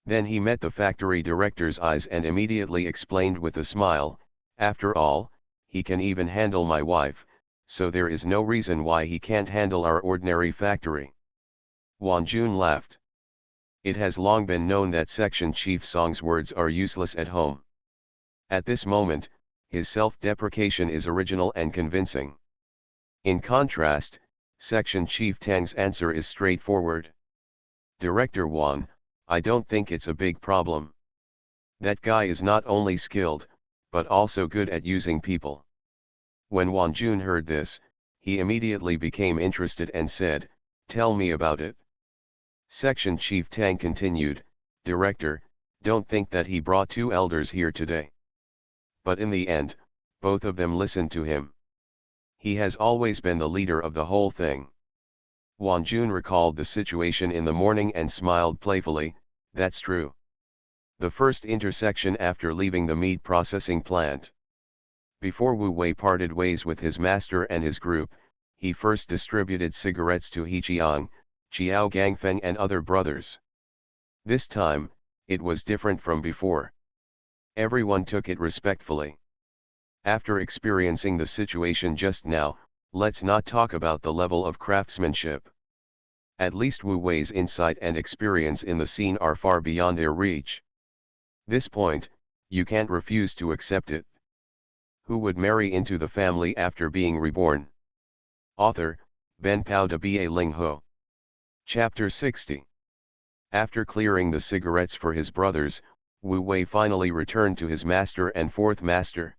Then he met the factory director's eyes and immediately explained with a smile, "After all, he can even handle my wife, so there is no reason why he can't handle our ordinary factory." Wang Jun laughed. It has long been known that Section Chief Song's words are useless at home. At this moment, his self-deprecation is original and convincing. In contrast, Section Chief Tang's answer is straightforward. "Director Wang, I don't think it's a big problem. That guy is not only skilled, but also good at using people." When Wang Jun heard this, he immediately became interested and said, "Tell me about it." Section Chief Tang continued, "Director, don't think that he brought 2 elders here today." But in the end, both of them listened to him. He has always been the leader of the whole thing. Wang Jun recalled the situation in the morning and smiled playfully, "That's true. The first intersection after leaving the meat processing plant. Before Wu Wei parted ways with his master and his group, he first distributed cigarettes to He Chiang, Xiao Gangfeng and other brothers. This time, it was different from before. Everyone took it respectfully. After experiencing the situation just now, let's not talk about the level of craftsmanship. At least Wu Wei's insight and experience in the scene are far beyond their reach. This point, you can't refuse to accept it. Who would marry into the family after being reborn?" Author, Ben Pao de Ba Ling Ho. Chapter 60. After clearing the cigarettes for his brothers, Wu Wei finally returned to his master and fourth master.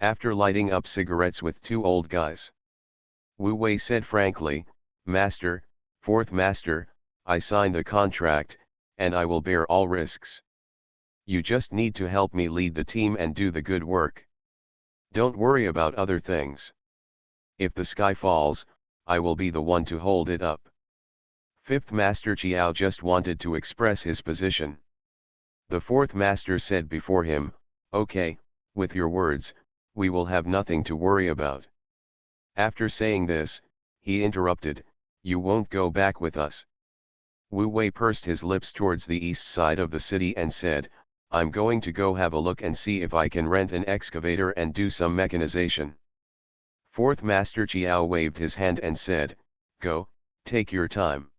After lighting up cigarettes with 2 old guys, Wu Wei said frankly, "Master, fourth master, I signed the contract, and I will bear all risks. You just need to help me lead the team and do the good work. Don't worry about other things. If the sky falls, I will be the one to hold it up." Fifth Master Chiao just wanted to express his position. The fourth master said before him, "Okay, with your words, we will have nothing to worry about." After saying this, he interrupted, "You won't go back with us?" Wu Wei pursed his lips towards the east side of the city and said, "I'm going to go have a look and see if I can rent an excavator and do some mechanization." Fourth Master Chiao waved his hand and said, "Go, take your time."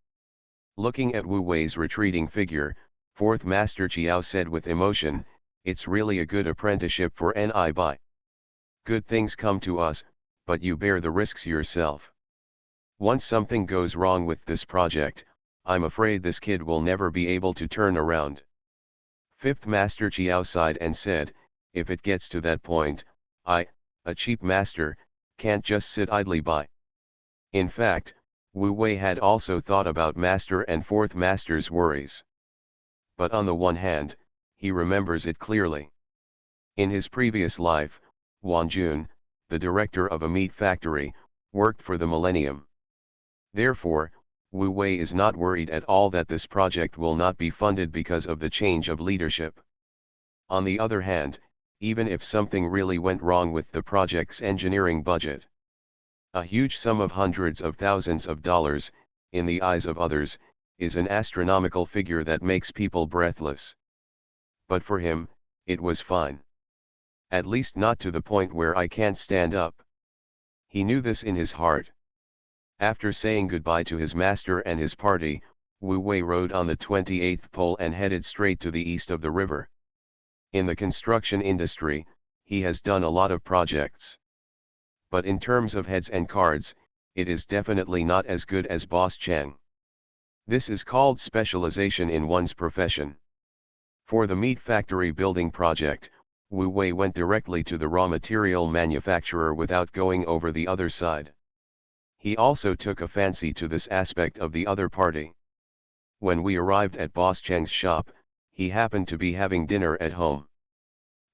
Looking at Wu Wei's retreating figure, Fourth Master Chiao said with emotion, "It's really a good apprenticeship for Ni Bai. Good things come to us, but you bear the risks yourself. Once something goes wrong with this project, I'm afraid this kid will never be able to turn around." Fifth Master Chiao sighed and said, "If it gets to that point, a cheap master, can't just sit idly by. In fact, Wu Wei had also thought about master and fourth master's worries. But on the one hand, he remembers it clearly. In his previous life, Wan Jun, the director of a meat factory, worked for the Millennium. Therefore, Wu Wei is not worried at all that this project will not be funded because of the change of leadership. On the other hand, even if something really went wrong with the project's engineering budget, a huge sum of hundreds of thousands of dollars, in the eyes of others, is an astronomical figure that makes people breathless. But for him, it was fine. At least not to the point where I can't stand up. He knew this in his heart. After saying goodbye to his master and his party, Wu Wei rode on the 28th pole and headed straight to the east of the river. In the construction industry, he has done a lot of projects. But in terms of heads and cards, it is definitely not as good as Boss Chang. This is called specialization in one's profession. For the meat factory building project, Wu Wei went directly to the raw material manufacturer without going over the other side. He also took a fancy to this aspect of the other party. When we arrived at Boss Chang's shop, he happened to be having dinner at home.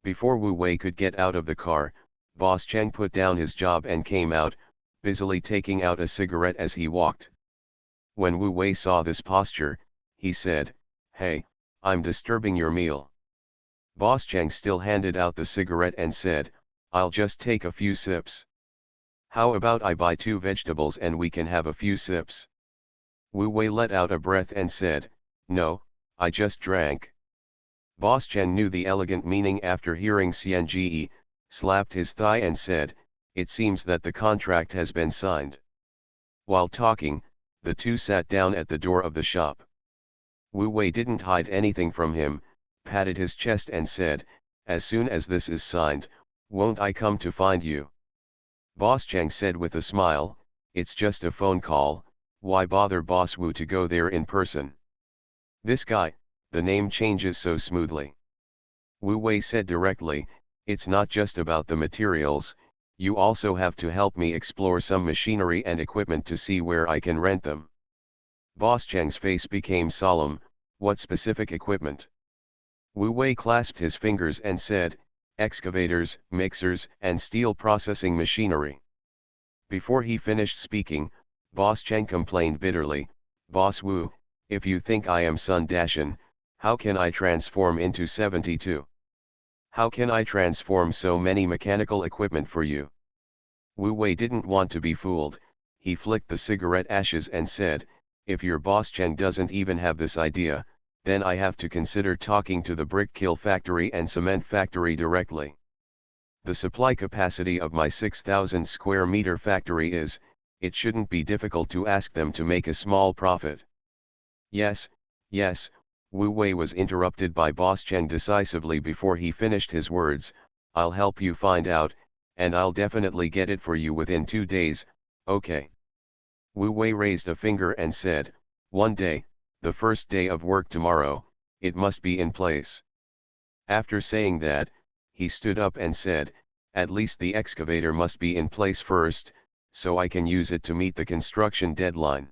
Before Wu Wei could get out of the car, Boss Chang put down his job and came out, busily taking out a cigarette as he walked. When Wu Wei saw this posture, he said, "Hey, I'm disturbing your meal." Boss Chang still handed out the cigarette and said, "I'll just take a few sips. How about I buy 2 vegetables and we can have a few sips?" Wu Wei let out a breath and said, "No, I just drank." Boss Chang knew the elegant meaning after hearing CNGE, slapped his thigh and said, "It seems that the contract has been signed." While talking, the two sat down at the door of the shop. Wu Wei didn't hide anything from him, patted his chest and said, "As soon as this is signed, won't I come to find you?" Boss Chang said with a smile, "It's just a phone call, why bother Boss Wu to go there in person?" This guy, the name changes so smoothly. Wu Wei said directly, "It's not just about the materials, you also have to help me explore some machinery and equipment to see where I can rent them." Boss Chang's face became solemn, "What specific equipment?" Wu Wei clasped his fingers and said, "Excavators, mixers, and steel processing machinery." Before he finished speaking, Boss Chang complained bitterly, "Boss Wu, if you think I am Sun Dashan, how can I transform into 72? How can I transform so many mechanical equipment for you?" Wu Wei didn't want to be fooled, he flicked the cigarette ashes and said, "If your Boss Chang doesn't even have this idea, then I have to consider talking to the brick kiln factory and cement factory directly. The supply capacity of my 6,000 square meter factory it shouldn't be difficult to ask them to make a small profit." "Yes, yes," Wu Wei was interrupted by Boss Chang decisively before he finished his words, "I'll help you find out, and I'll definitely get it for you within 2 days, okay?" Wu Wei raised a finger and said, "One day, the first day of work tomorrow, it must be in place." After saying that, he stood up and said, "At least the excavator must be in place first, so I can use it to meet the construction deadline."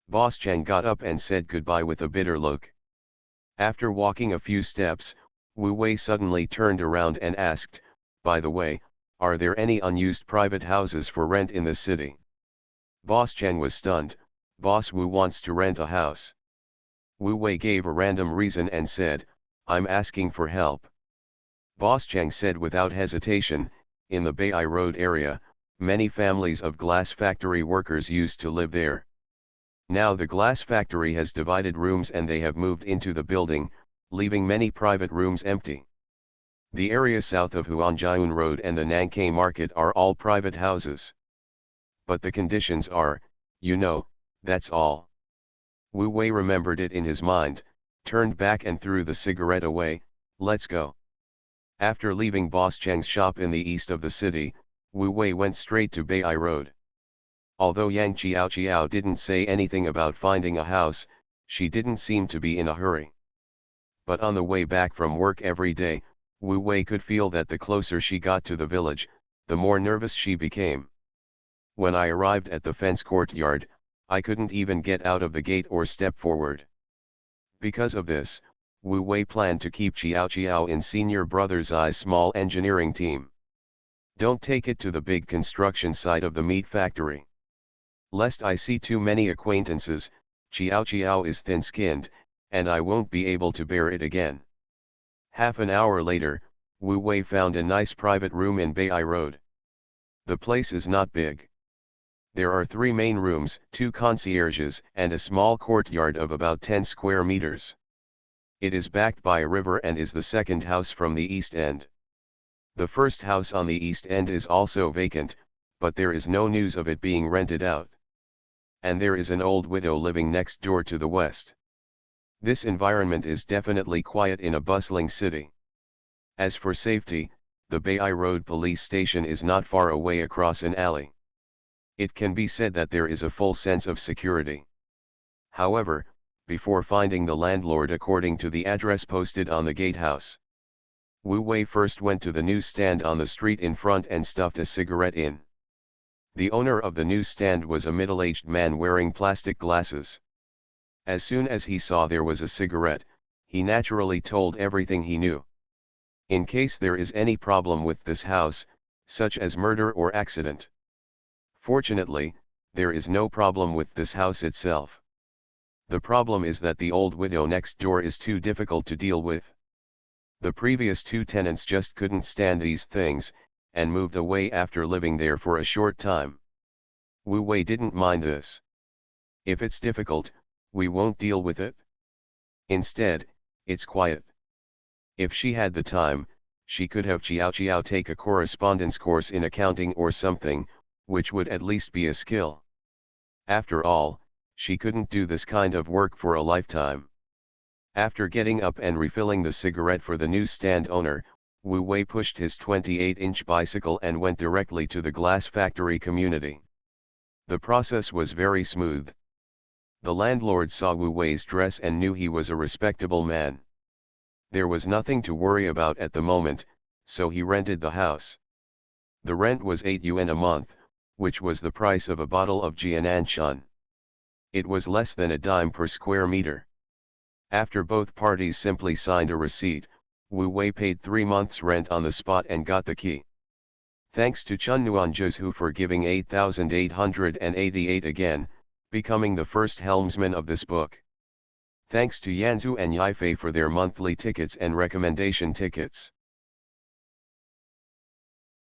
Boss Chang got up and said goodbye with a bitter look. After walking a few steps, Wu Wei suddenly turned around and asked, "By the way, are there any unused private houses for rent in the city?" Boss Chang was stunned. "Boss Wu wants to rent a house." Wu Wei gave a random reason and said, "I'm asking for help." Boss Chang said without hesitation, "In the Bai Road area, many families of glass factory workers used to live there. Now the glass factory has divided rooms and they have moved into the building, leaving many private rooms empty. The area south of Huanjian Road and the Nankai Market are all private houses. But the conditions are, that's all." Wu Wei remembered it in his mind, turned back and threw the cigarette away. "Let's go." After leaving Boss Chang's shop in the east of the city, Wu Wei went straight to Bai Road. Although Yang Chiao didn't say anything about finding a house, she didn't seem to be in a hurry. But on the way back from work every day, Wu Wei could feel that the closer she got to the village, the more nervous she became. When I arrived at the fence courtyard, I couldn't even get out of the gate or step forward. Because of this, Wu Wei planned to keep Xiao Xiao in senior brother Zai's small engineering team. Don't take it to the big construction site of the meat factory. Lest I see too many acquaintances, Xiao Xiao is thin-skinned, and I won't be able to bear it again. Half an hour later, Wu Wei found a nice private room in Bei Road. The place is not big. There are 3 main rooms, 2 concierges, and a small courtyard of about 10 square meters. It is backed by a river and is the second house from the east end. The first house on the east end is also vacant, but there is no news of it being rented out. And there is an old widow living next door to the west. This environment is definitely quiet in a bustling city. As for safety, the Bei Road police station is not far away across an alley. It can be said that there is a full sense of security. However, before finding the landlord according to the address posted on the gatehouse, Wu Wei first went to the newsstand on the street in front and stuffed a cigarette in. The owner of the newsstand was a middle-aged man wearing plastic glasses. As soon as he saw there was a cigarette, he naturally told everything he knew. In case there is any problem with this house, such as murder or accident. Fortunately, there is no problem with this house itself. The problem is that the old widow next door is too difficult to deal with. The previous 2 tenants just couldn't stand these things, and moved away after living there for a short time. Wu Wei didn't mind this. If it's difficult, we won't deal with it. Instead, it's quiet. If she had the time, she could have Xiao Xiao take a correspondence course in accounting or something, which would at least be a skill. After all, she couldn't do this kind of work for a lifetime. After getting up and refilling the cigarette for the newsstand owner, Wu Wei pushed his 28-inch bicycle and went directly to the glass factory community. The process was very smooth. The landlord saw Wu Wei's dress and knew he was a respectable man. There was nothing to worry about at the moment, so he rented the house. The rent was 8 yuan a month, which was the price of a bottle of Jiananshan. It was less than a dime per square meter. After both parties simply signed a receipt, Wu Wei paid 3 months' rent on the spot and got the key. Thanks to Chun Nuanzhou for giving 8,888 again, becoming the first helmsman of this book. Thanks to Yanzu and Yifei for their monthly tickets and recommendation tickets.